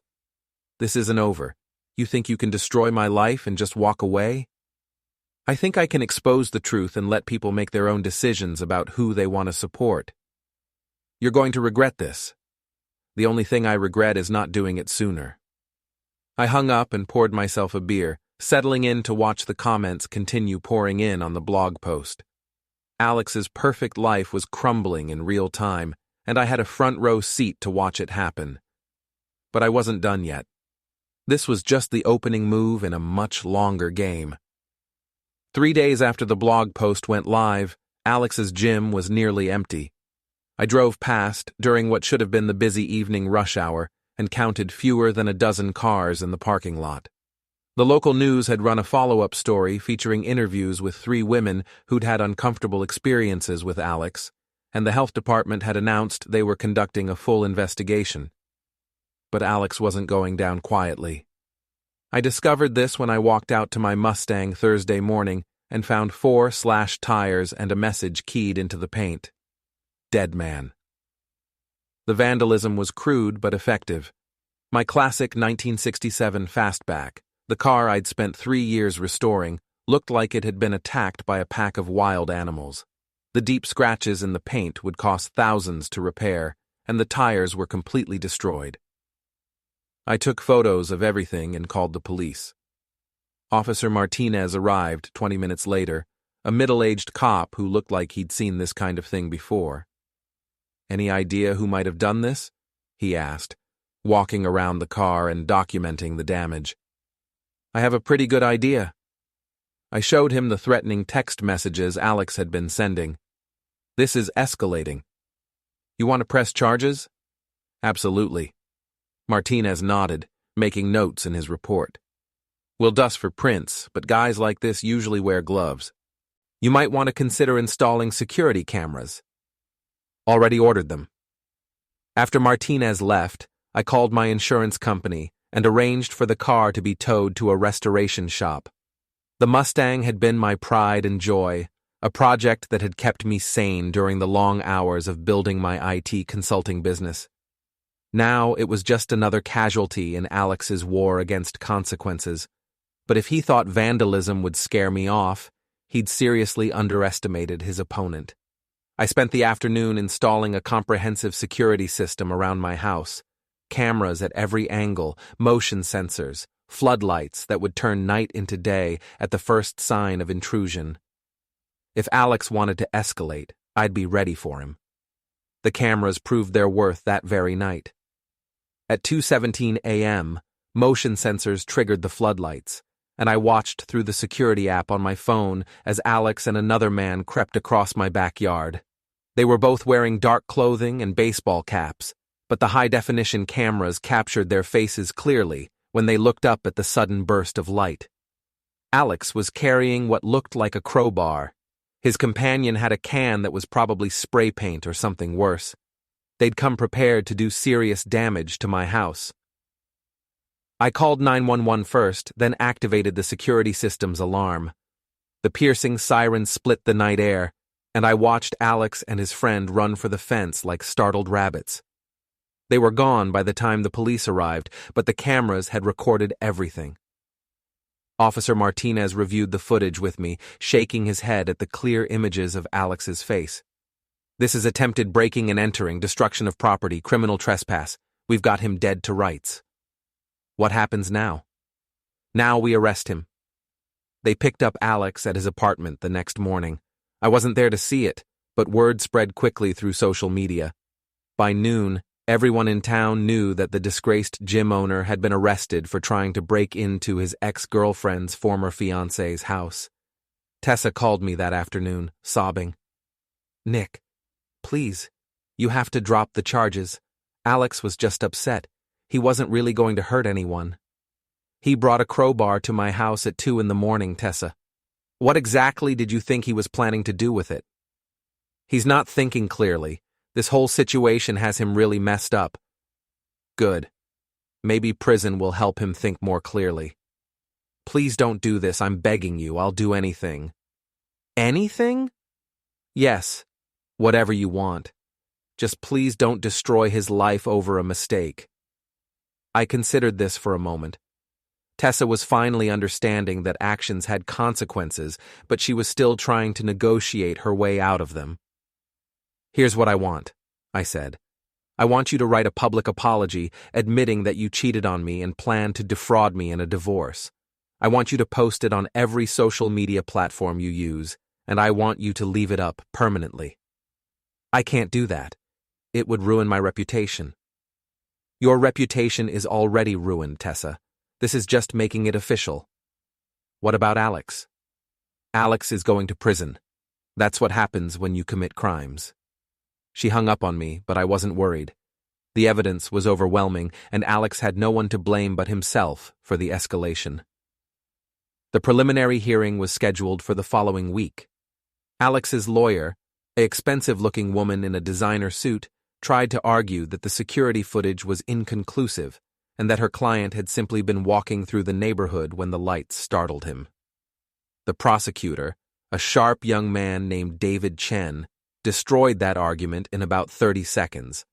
"This isn't over. You think you can destroy my life and just walk away?" "I think I can expose the truth and let people make their own decisions about who they want to support." "You're going to regret this." "The only thing I regret is not doing it sooner." I hung up and poured myself a beer, settling in to watch the comments continue pouring in on the blog post. Alex's perfect life was crumbling in real time, and I had a front row seat to watch it happen. But I wasn't done yet. This was just the opening move in a much longer game. 3 days after the blog post went live, Alex's gym was nearly empty. I drove past during what should have been the busy evening rush hour and counted fewer than a dozen cars in the parking lot. The local news had run a follow-up story featuring interviews with 3 women who'd had uncomfortable experiences with Alex, and the health department had announced they were conducting a full investigation. But Alex wasn't going down quietly. I discovered this when I walked out to my Mustang Thursday morning and found 4 slashed tires and a message keyed into the paint. "Dead man." The vandalism was crude but effective. My classic 1967 Fastback, the car I'd spent 3 years restoring, looked like it had been attacked by a pack of wild animals. The deep scratches in the paint would cost thousands to repair, and the tires were completely destroyed. I took photos of everything and called the police. Officer Martinez arrived 20 minutes later, a middle-aged cop who looked like he'd seen this kind of thing before. "Any idea who might have done this?" he asked, walking around the car and documenting the damage. "I have a pretty good idea." I showed him the threatening text messages Alex had been sending. "This is escalating. You want to press charges?" "Absolutely." Martinez nodded, making notes in his report. "We'll dust for prints, but guys like this usually wear gloves. You might want to consider installing security cameras." "Already ordered them." After Martinez left, I called my insurance company and arranged for the car to be towed to a restoration shop. The Mustang had been my pride and joy, a project that had kept me sane during the long hours of building my IT consulting business. Now it was just another casualty in Alex's war against consequences. But if he thought vandalism would scare me off, he'd seriously underestimated his opponent. I spent the afternoon installing a comprehensive security system around my house. Cameras at every angle, motion sensors, floodlights that would turn night into day at the first sign of intrusion. If Alex wanted to escalate, I'd be ready for him. The cameras proved their worth that very night. At 2:17 a.m., motion sensors triggered the floodlights, and I watched through the security app on my phone as Alex and another man crept across my backyard. They were both wearing dark clothing and baseball caps, but the high-definition cameras captured their faces clearly when they looked up at the sudden burst of light. Alex was carrying what looked like a crowbar. His companion had a can that was probably spray paint or something worse. They'd come prepared to do serious damage to my house. I called 911 first, then activated the security system's alarm. The piercing siren split the night air, and I watched Alex and his friend run for the fence like startled rabbits. They were gone by the time the police arrived, but the cameras had recorded everything. Officer Martinez reviewed the footage with me, shaking his head at the clear images of Alex's face. "This is attempted breaking and entering, destruction of property, criminal trespass. We've got him dead to rights." "What happens now?" "Now we arrest him." They picked up Alex at his apartment the next morning. I wasn't there to see it, but word spread quickly through social media. By noon, everyone in town knew that the disgraced gym owner had been arrested for trying to break into his ex-girlfriend's former fiancé's house. Tessa called me that afternoon, sobbing. "Nick, please, you have to drop the charges. Alex was just upset. He wasn't really going to hurt anyone. He brought a crowbar to my house at 2 in the morning, Tessa. What exactly did you think he was planning to do with it? He's not thinking clearly. This whole situation has him really messed up. Good. Maybe prison will help him think more clearly. Please don't do this, I'm begging you, I'll do anything. Anything? Yes, whatever you want. Just please don't destroy his life over a mistake. I considered this for a moment. Tessa was finally understanding that actions had consequences, but she was still trying to negotiate her way out of them. Here's what I want, I said. I want you to write a public apology admitting that you cheated on me and planned to defraud me in a divorce. I want you to post it on every social media platform you use, and I want you to leave it up permanently. I can't do that. It would ruin my reputation. Your reputation is already ruined, Tessa. This is just making it official. What about Alex? Alex is going to prison. That's what happens when you commit crimes. She hung up on me, but I wasn't worried. The evidence was overwhelming, and Alex had no one to blame but himself for the escalation. The preliminary hearing was scheduled for the following week. Alex's lawyer, an expensive-looking woman in a designer suit, tried to argue that the security footage was inconclusive and that her client had simply been walking through the neighborhood when the lights startled him. The prosecutor, a sharp young man named David Chen, destroyed that argument in about 30 seconds.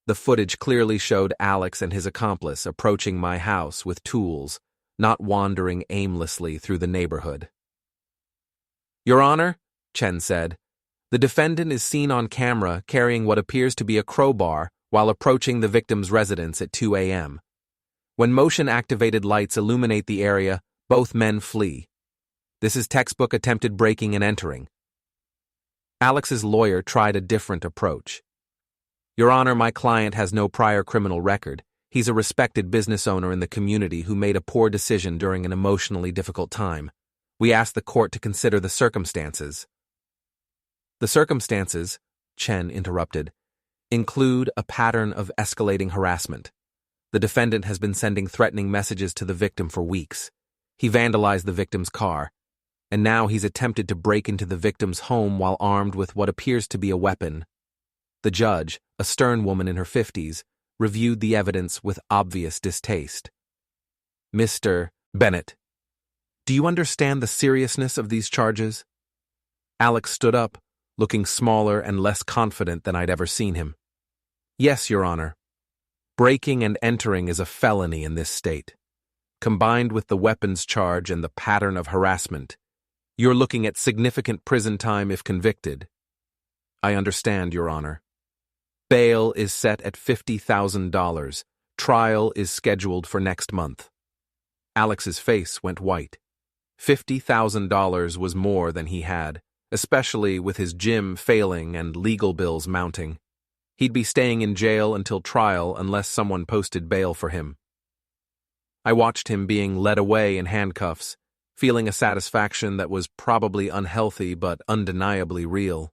The footage clearly showed Alex and his accomplice approaching my house with tools, not wandering aimlessly through the neighborhood. Your Honor, Chen said, the defendant is seen on camera carrying what appears to be a crowbar while approaching the victim's residence at 2 a.m. When motion-activated lights illuminate the area, both men flee. This is textbook attempted breaking and entering. Alex's lawyer tried a different approach. Your Honor, my client has no prior criminal record. He's a respected business owner in the community who made a poor decision during an emotionally difficult time. We ask the court to consider the circumstances. The circumstances, Chen interrupted, include a pattern of escalating harassment. The defendant has been sending threatening messages to the victim for weeks. He vandalized the victim's car, and now he's attempted to break into the victim's home while armed with what appears to be a weapon. The judge, a stern woman in her 50s, reviewed the evidence with obvious distaste. Mr. Bennett, do you understand the seriousness of these charges? Alex stood up, looking smaller and less confident than I'd ever seen him. Yes, Your Honor. Breaking and entering is a felony in this state. Combined with the weapons charge and the pattern of harassment, you're looking at significant prison time if convicted. I understand, Your Honor. Bail is set at $50,000. Trial is scheduled for next month. Alex's face went white. $50,000 was more than he had, especially with his gym failing and legal bills mounting. He'd be staying in jail until trial unless someone posted bail for him. I watched him being led away in handcuffs, feeling a satisfaction that was probably unhealthy but undeniably real.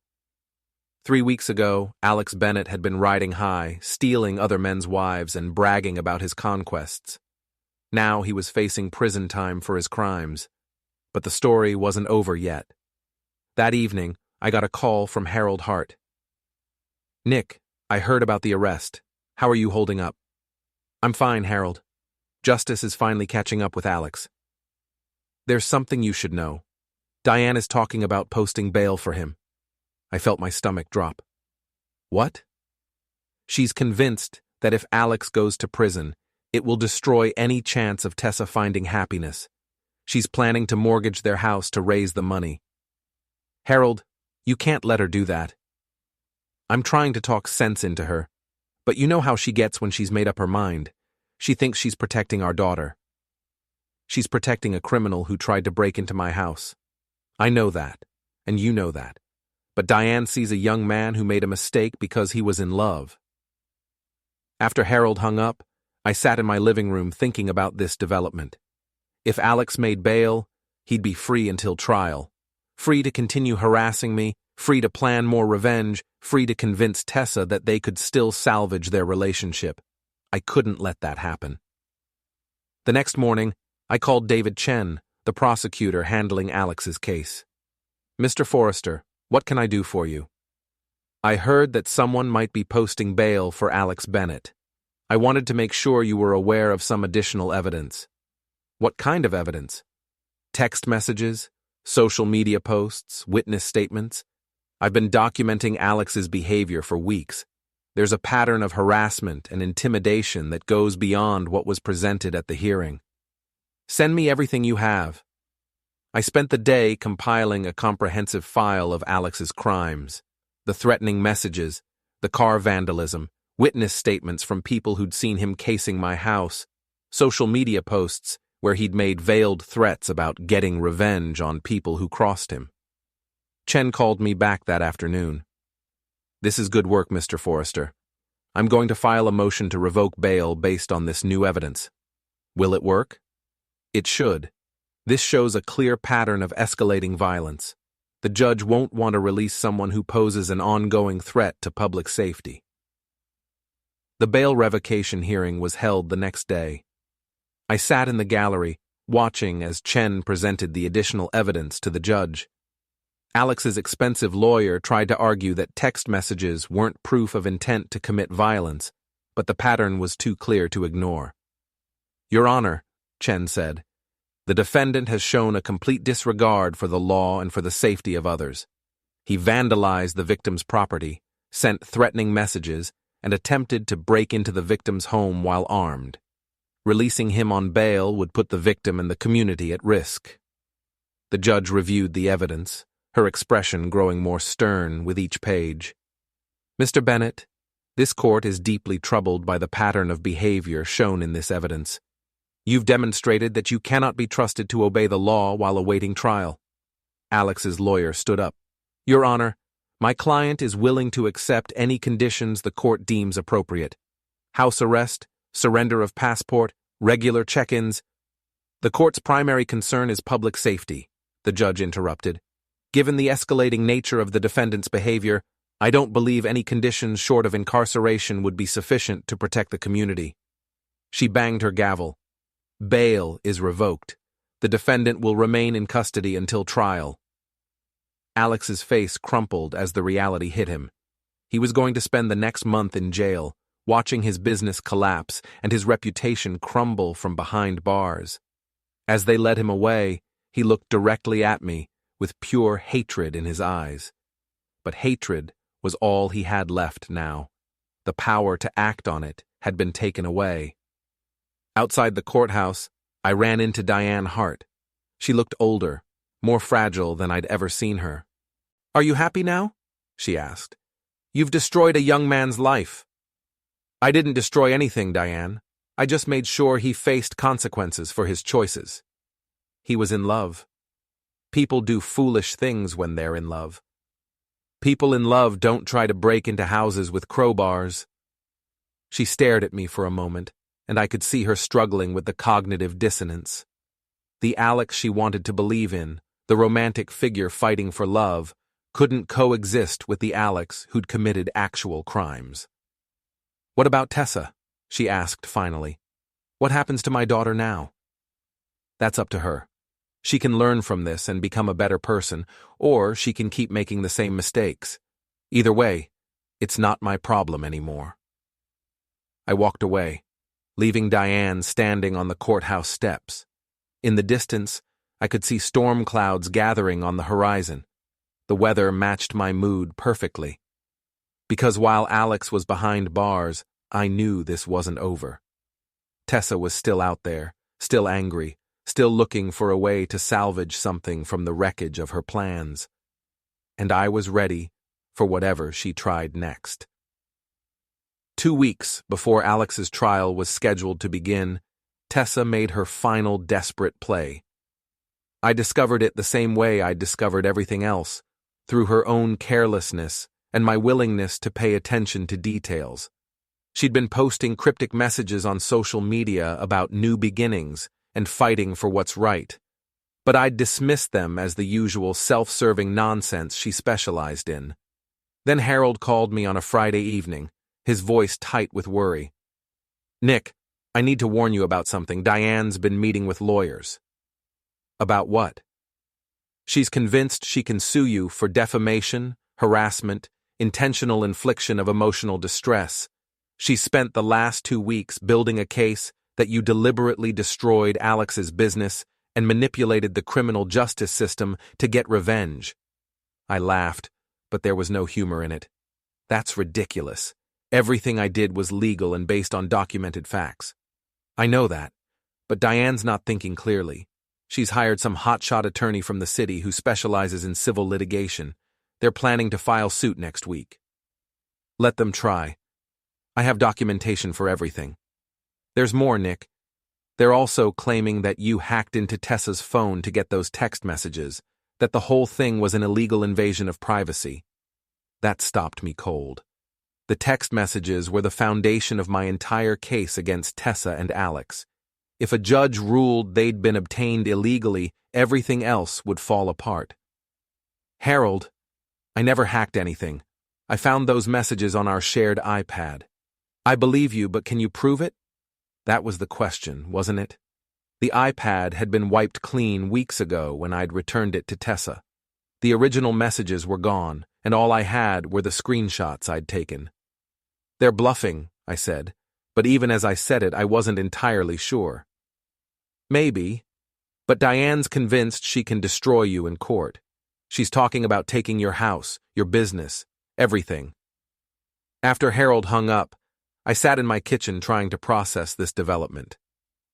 3 weeks ago, Alex Bennett had been riding high, stealing other men's wives and bragging about his conquests. Now he was facing prison time for his crimes. But the story wasn't over yet. That evening, I got a call from Harold Hart. Nick, I heard about the arrest. How are you holding up? I'm fine, Harold. Justice is finally catching up with Alex. There's something you should know. Diane is talking about posting bail for him. I felt my stomach drop. What? She's convinced that if Alex goes to prison, it will destroy any chance of Tessa finding happiness. She's planning to mortgage their house to raise the money. Harold, you can't let her do that. I'm trying to talk sense into her, but you know how she gets when she's made up her mind. She thinks she's protecting our daughter. She's protecting a criminal who tried to break into my house. I know that, and you know that. But Diane sees a young man who made a mistake because he was in love. After Harold hung up, I sat in my living room thinking about this development. If Alex made bail, he'd be free until trial, free to continue harassing me, free to plan more revenge, free to convince Tessa that they could still salvage their relationship. I couldn't let that happen. The next morning, I called David Chen, the prosecutor handling Alex's case. "Mr. Forrester, what can I do for you?" "I heard that someone might be posting bail for Alex Bennett. I wanted to make sure you were aware of some additional evidence." "What kind of evidence?" "Text messages, social media posts, witness statements. I've been documenting Alex's behavior for weeks. There's a pattern of harassment and intimidation that goes beyond what was presented at the hearing. Send me everything you have." I spent the day compiling a comprehensive file of Alex's crimes, the threatening messages, the car vandalism, witness statements from people who'd seen him casing my house, social media posts where he'd made veiled threats about getting revenge on people who crossed him. Chen called me back that afternoon. "This is good work, Mr. Forrester. I'm going to file a motion to revoke bail based on this new evidence. Will it work?" "It should. This shows a clear pattern of escalating violence. The judge won't want to release someone who poses an ongoing threat to public safety." The bail revocation hearing was held the next day. I sat in the gallery, watching as Chen presented the additional evidence to the judge. Alex's expensive lawyer tried to argue that text messages weren't proof of intent to commit violence, but the pattern was too clear to ignore. "Your Honor," Chen said, "the defendant has shown a complete disregard for the law and for the safety of others. He vandalized the victim's property, sent threatening messages, and attempted to break into the victim's home while armed. Releasing him on bail would put the victim and the community at risk." The judge reviewed the evidence, her expression growing more stern with each page. "Mr. Bennett, this court is deeply troubled by the pattern of behavior shown in this evidence. You've demonstrated that you cannot be trusted to obey the law while awaiting trial." Alex's lawyer stood up. "Your Honor, my client is willing to accept any conditions the court deems appropriate. House arrest, surrender of passport, regular check-ins." "The court's primary concern is public safety," the judge interrupted. "Given the escalating nature of the defendant's behavior, I don't believe any conditions short of incarceration would be sufficient to protect the community." She banged her gavel. "Bail is revoked. The defendant will remain in custody until trial." Alex's face crumpled as the reality hit him. He was going to spend the next month in jail, watching his business collapse and his reputation crumble from behind bars. As they led him away, he looked directly at me, with pure hatred in his eyes. But hatred was all he had left now. The power to act on it had been taken away. Outside the courthouse, I ran into Diane Hart. She looked older, more fragile than I'd ever seen her. "Are you happy now?" she asked. "You've destroyed a young man's life." "I didn't destroy anything, Diane. I just made sure he faced consequences for his choices. He was in love. People do foolish things when they're in love. People in love don't try to break into houses with crowbars." She stared at me for a moment, and I could see her struggling with the cognitive dissonance. The Alex she wanted to believe in, the romantic figure fighting for love, couldn't coexist with the Alex who'd committed actual crimes. "What about Tessa?" she asked finally. "What happens to my daughter now?" "That's up to her. She can learn from this and become a better person, or she can keep making the same mistakes. Either way, it's not my problem anymore." I walked away, leaving Diane standing on the courthouse steps. In the distance, I could see storm clouds gathering on the horizon. The weather matched my mood perfectly. Because while Alex was behind bars, I knew this wasn't over. Tessa was still out there, still angry, still looking for a way to salvage something from the wreckage of her plans. And I was ready for whatever she tried next. 2 weeks before Alex's trial was scheduled to begin, Tessa made her final desperate play. I discovered it the same way I discovered everything else, through her own carelessness and my willingness to pay attention to details. She'd been posting cryptic messages on social media about new beginnings and fighting for what's right. but I'd dismissed them as the usual self-serving nonsense she specialized in. Then Harold called me on a Friday evening, his voice tight with worry. "Nick, I need to warn you about something. Diane's been meeting with lawyers." "About what?" "She's convinced she can sue you for defamation, harassment, intentional infliction of emotional distress. She spent the last 2 weeks building a case that you deliberately destroyed Alex's business and manipulated the criminal justice system to get revenge." I laughed, but there was no humor in it. "That's ridiculous. Everything I did was legal and based on documented facts." "I know that, but Diane's not thinking clearly. She's hired some hotshot attorney from the city who specializes in civil litigation. They're planning to file suit next week." "Let them try. I have documentation for everything." "There's more, Nick. They're also claiming that you hacked into Tessa's phone to get those text messages, that the whole thing was an illegal invasion of privacy." That stopped me cold. The text messages were the foundation of my entire case against Tessa and Alex. If a judge ruled they'd been obtained illegally, everything else would fall apart. "Harold, I never hacked anything. I found those messages on our shared iPad." "I believe you, but can you prove it?" That was the question, wasn't it? The iPad had been wiped clean weeks ago when I'd returned it to Tessa. The original messages were gone, and all I had were the screenshots I'd taken. "They're bluffing," I said, but even as I said it, I wasn't entirely sure. "Maybe, but Diane's convinced she can destroy you in court. She's talking about taking your house, your business, everything." After Harold hung up, I sat in my kitchen trying to process this development.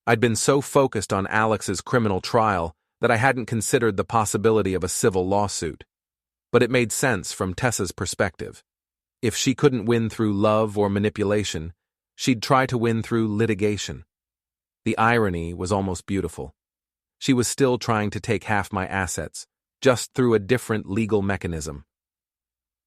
I'd been so focused on Alex's criminal trial that I hadn't considered the possibility of a civil lawsuit. But it made sense from Tessa's perspective. If she couldn't win through love or manipulation, she'd try to win through litigation. The irony was almost beautiful. She was still trying to take half my assets, just through a different legal mechanism.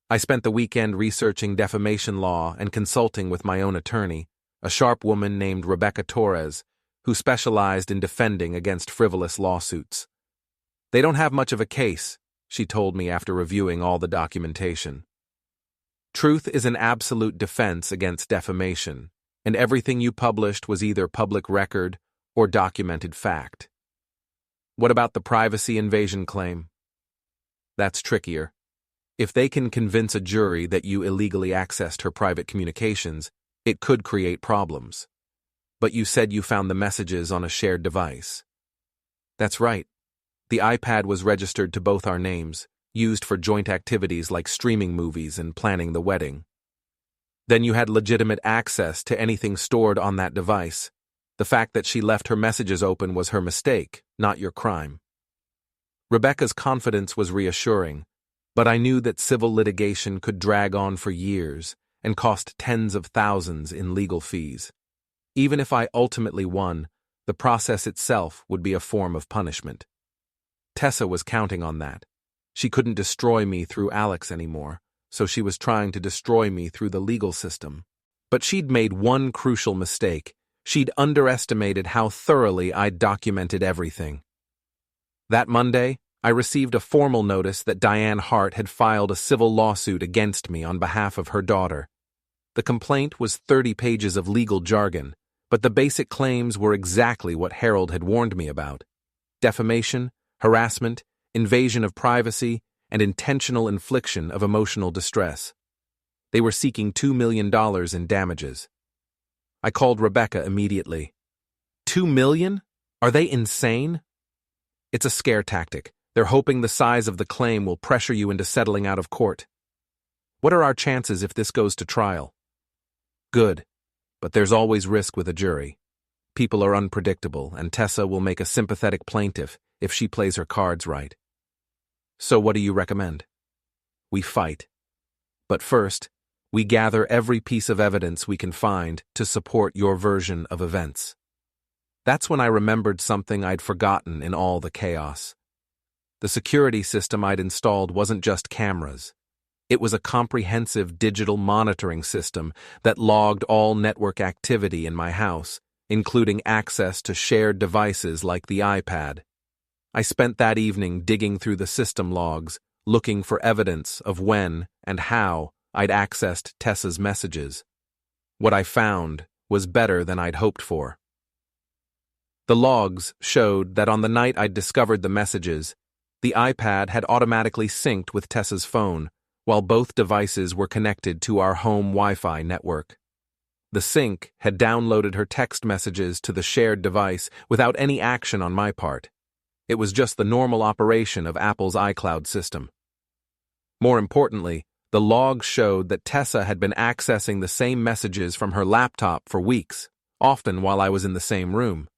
I spent the weekend researching defamation law and consulting with my own attorney, a sharp woman named Rebecca Torres, who specialized in defending against frivolous lawsuits. "They don't have much of a case," she told me after reviewing all the documentation. "Truth is an absolute defense against defamation, and everything you published was either public record or documented fact." "What about the privacy invasion claim?" "That's trickier. If they can convince a jury that you illegally accessed her private communications, it could create problems. But you said you found the messages on a shared device." "That's right. The iPad was registered to both our names, used for joint activities like streaming movies and planning the wedding." "Then you had legitimate access to anything stored on that device. The fact that she left her messages open was her mistake, not your crime." Rebecca's confidence was reassuring, but I knew that civil litigation could drag on for years and cost tens of thousands in legal fees. Even if I ultimately won, the process itself would be a form of punishment. Tessa was counting on that. She couldn't destroy me through Alex anymore, so she was trying to destroy me through the legal system. But she'd made one crucial mistake. She'd underestimated how thoroughly I'd documented everything. That Monday, I received a formal notice that Diane Hart had filed a civil lawsuit against me on behalf of her daughter. The complaint was 30 pages of legal jargon, but the basic claims were exactly what Harold had warned me about: defamation, harassment, invasion of privacy, and intentional infliction of emotional distress. They were seeking $2 million in damages. I called Rebecca immediately. $2 million? Are they insane? It's a scare tactic. They're hoping the size of the claim will pressure you into settling out of court. What are our chances if this goes to trial? Good, but there's always risk with a jury. People are unpredictable, and Tessa will make a sympathetic plaintiff if she plays her cards right. So what do you recommend? We fight. But first, we gather every piece of evidence we can find to support your version of events. That's when I remembered something I'd forgotten in all the chaos. The security system I'd installed wasn't just cameras. It was a comprehensive digital monitoring system that logged all network activity in my house, including access to shared devices like the iPad. I spent that evening digging through the system logs, looking for evidence of when and how I'd accessed Tessa's messages. What I found was better than I'd hoped for. The logs showed that on the night I'd discovered the messages, the iPad had automatically synced with Tessa's phone, while both devices were connected to our home Wi-Fi network. The sync had downloaded her text messages to the shared device without any action on my part. It was just the normal operation of Apple's iCloud system. More importantly, the logs showed that Tessa had been accessing the same messages from her laptop for weeks, often while I was in the same room.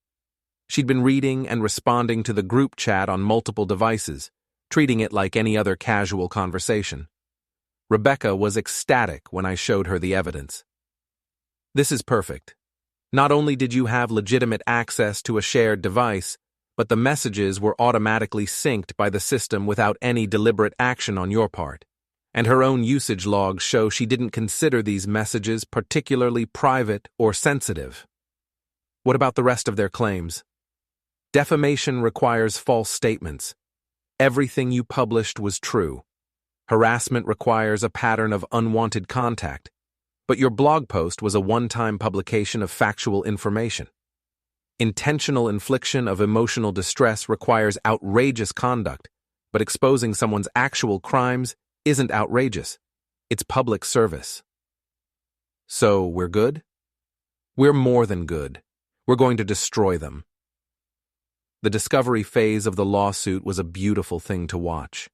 She'd been reading and responding to the group chat on multiple devices, treating it like any other casual conversation. Rebecca was ecstatic when I showed her the evidence. This is perfect. Not only did you have legitimate access to a shared device, but the messages were automatically synced by the system without any deliberate action on your part. And her own usage logs show she didn't consider these messages particularly private or sensitive. What about the rest of their claims? Defamation requires false statements. Everything you published was true. Harassment requires a pattern of unwanted contact. But your blog post was a one-time publication of factual information. Intentional infliction of emotional distress requires outrageous conduct, but exposing someone's actual crimes isn't outrageous. It's public service. So, we're good? We're more than good. We're going to destroy them. The discovery phase of the lawsuit was a beautiful thing to watch.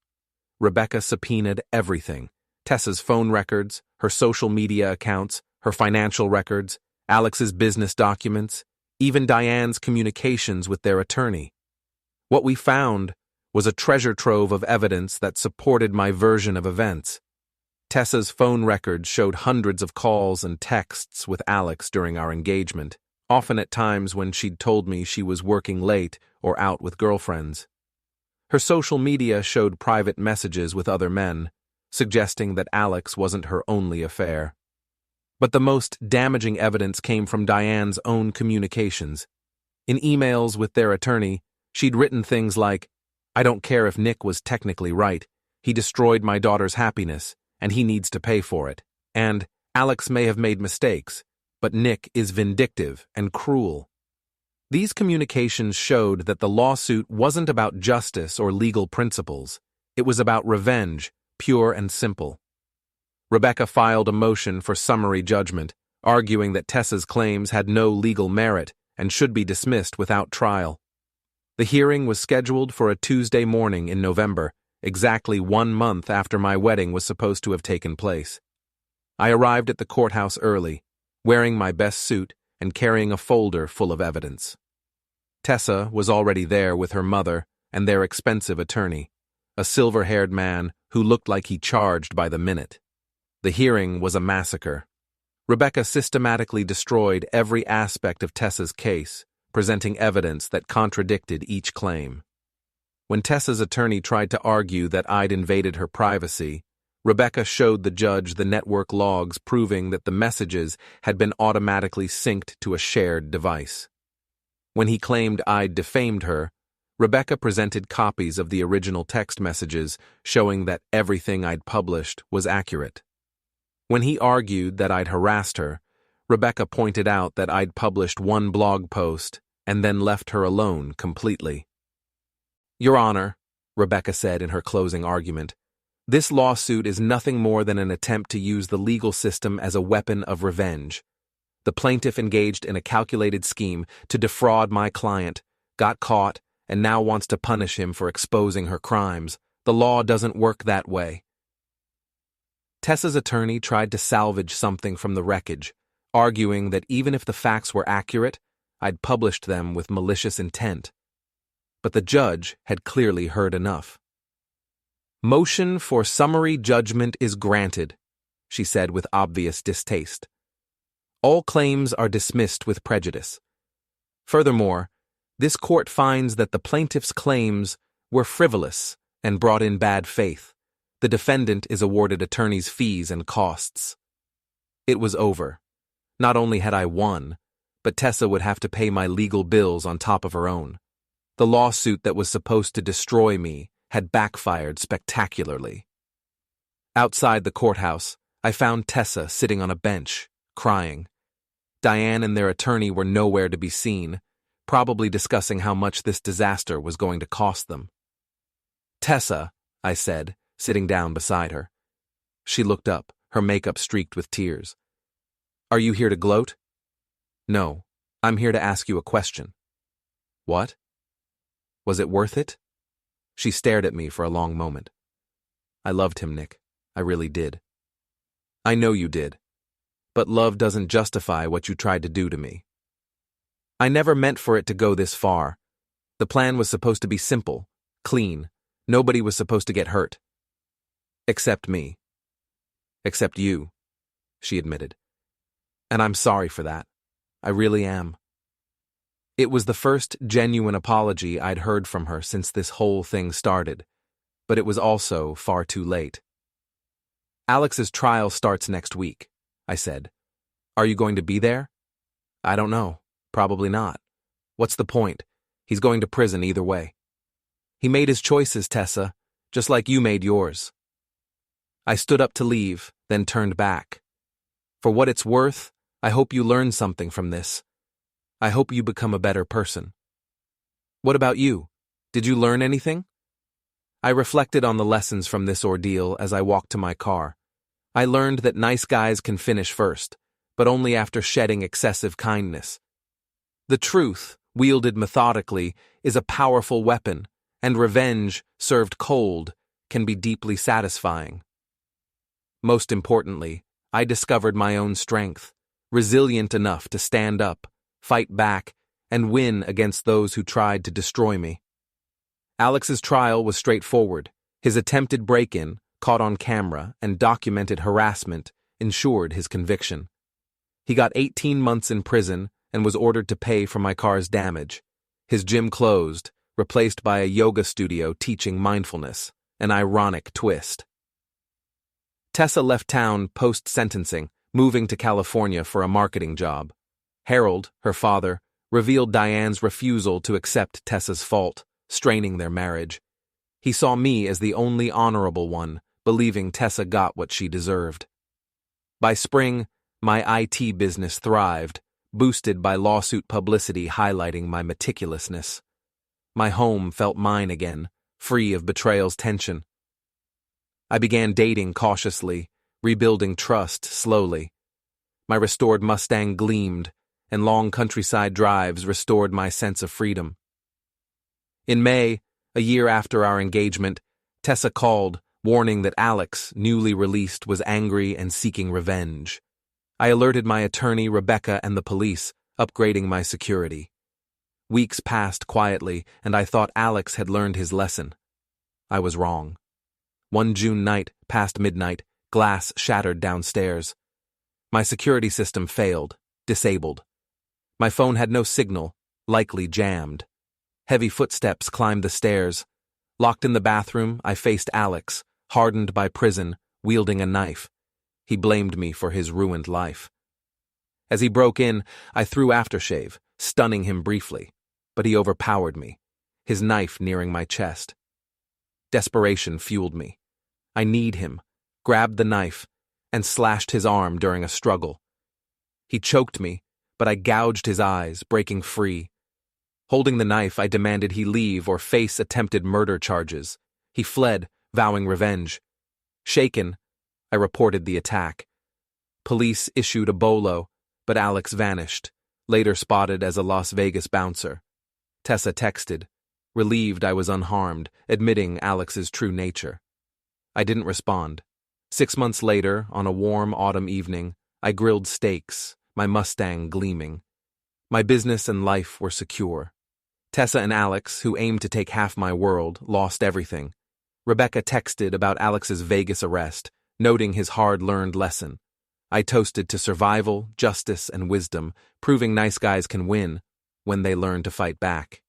Rebecca subpoenaed everything: Tessa's phone records, her social media accounts, her financial records, Alex's business documents, even Diane's communications with their attorney. What we found was a treasure trove of evidence that supported my version of events. Tessa's phone records showed hundreds of calls and texts with Alex during our engagement, often at times when she'd told me she was working late or out with girlfriends. Her social media showed private messages with other men, suggesting that Alex wasn't her only affair. But the most damaging evidence came from Diane's own communications. In emails with their attorney, she'd written things like, "I don't care if Nick was technically right. He destroyed my daughter's happiness, and he needs to pay for it. And Alex may have made mistakes, but Nick is vindictive and cruel." These communications showed that the lawsuit wasn't about justice or legal principles. It was about revenge, pure and simple. Rebecca filed a motion for summary judgment, arguing that Tessa's claims had no legal merit and should be dismissed without trial. The hearing was scheduled for a Tuesday morning in November, exactly 1 month after my wedding was supposed to have taken place. I arrived at the courthouse early, wearing my best suit and carrying a folder full of evidence. Tessa was already there with her mother and their expensive attorney, a silver-haired man who looked like he charged by the minute. The hearing was a massacre. Rebecca systematically destroyed every aspect of Tessa's case, presenting evidence that contradicted each claim. When Tessa's attorney tried to argue that I'd invaded her privacy, Rebecca showed the judge the network logs proving that the messages had been automatically synced to a shared device. When he claimed I'd defamed her, Rebecca presented copies of the original text messages showing that everything I'd published was accurate. When he argued that I'd harassed her, Rebecca pointed out that I'd published one blog post and then left her alone completely. "Your Honor," Rebecca said in her closing argument, "this lawsuit is nothing more than an attempt to use the legal system as a weapon of revenge. The plaintiff engaged in a calculated scheme to defraud my client, got caught, and now wants to punish him for exposing her crimes. The law doesn't work that way." Tessa's attorney tried to salvage something from the wreckage, arguing that even if the facts were accurate, I'd published them with malicious intent. But the judge had clearly heard enough. "Motion for summary judgment is granted," she said with obvious distaste. "All claims are dismissed with prejudice. Furthermore, this court finds that the plaintiff's claims were frivolous and brought in bad faith. The defendant is awarded attorney's fees and costs." It was over. Not only had I won, but Tessa would have to pay my legal bills on top of her own. The lawsuit that was supposed to destroy me had backfired spectacularly. Outside the courthouse, I found Tessa sitting on a bench, crying. Diane and their attorney were nowhere to be seen, probably discussing how much this disaster was going to cost them. "Tessa," I said, sitting down beside her. She looked up, her makeup streaked with tears. "Are you here to gloat?" "No, I'm here to ask you a question." "What?" "Was it worth it?" She stared at me for a long moment. "I loved him, Nick. I really did." "I know you did. But love doesn't justify what you tried to do to me." "I never meant for it to go this far. The plan was supposed to be simple, clean. Nobody was supposed to get hurt. Except me. Except you," she admitted. "And I'm sorry for that. I really am." It was the first genuine apology I'd heard from her since this whole thing started, but it was also far too late. "Alex's trial starts next week," I said. "Are you going to be there?" "I don't know. Probably not. What's the point? He's going to prison either way." "He made his choices, Tessa, just like you made yours." I stood up to leave, then turned back. "For what it's worth, I hope you learn something from this. I hope you become a better person." "What about you? Did you learn anything?" I reflected on the lessons from this ordeal as I walked to my car. I learned that nice guys can finish first, but only after shedding excessive kindness. The truth, wielded methodically, is a powerful weapon, and revenge, served cold, can be deeply satisfying. Most importantly, I discovered my own strength, resilient enough to stand up, fight back, and win against those who tried to destroy me. Alex's trial was straightforward. His attempted break-in, caught on camera, and documented harassment ensured his conviction. He got 18 months in prison and was ordered to pay for my car's damage. His gym closed, replaced by a yoga studio teaching mindfulness, an ironic twist. Tessa left town post-sentencing, moving to California for a marketing job. Harold, her father, revealed Diane's refusal to accept Tessa's fault, straining their marriage. He saw me as the only honorable one, believing Tessa got what she deserved. By spring, my IT business thrived, boosted by lawsuit publicity highlighting my meticulousness. My home felt mine again, free of betrayal's tension. I began dating cautiously, rebuilding trust slowly. My restored Mustang gleamed, and long countryside drives restored my sense of freedom. In May, a year after our engagement, Tessa called, warning that Alex, newly released, was angry and seeking revenge. I alerted my attorney, Rebecca, and the police, upgrading my security. Weeks passed quietly, and I thought Alex had learned his lesson. I was wrong. One June night, past midnight, glass shattered downstairs. My security system failed, disabled. My phone had no signal, likely jammed. Heavy footsteps climbed the stairs. Locked in the bathroom, I faced Alex, hardened by prison, wielding a knife. He blamed me for his ruined life. As he broke in, I threw aftershave, stunning him briefly, but he overpowered me, his knife nearing my chest. Desperation fueled me. I kneed him, grabbed the knife, and slashed his arm during a struggle. He choked me, but I gouged his eyes, breaking free. Holding the knife, I demanded he leave or face attempted murder charges. He fled, vowing revenge. Shaken, I reported the attack. Police issued a bolo, but Alex vanished, later spotted as a Las Vegas bouncer. Tessa texted, relieved I was unharmed, admitting Alex's true nature. I didn't respond. 6 months later, on a warm autumn evening, I grilled steaks, my Mustang gleaming. My business and life were secure. Tessa and Alex, who aimed to take half my world, lost everything. Rebecca texted about Alex's Vegas arrest, noting his hard-learned lesson. I toasted to survival, justice, and wisdom, proving nice guys can win when they learn to fight back.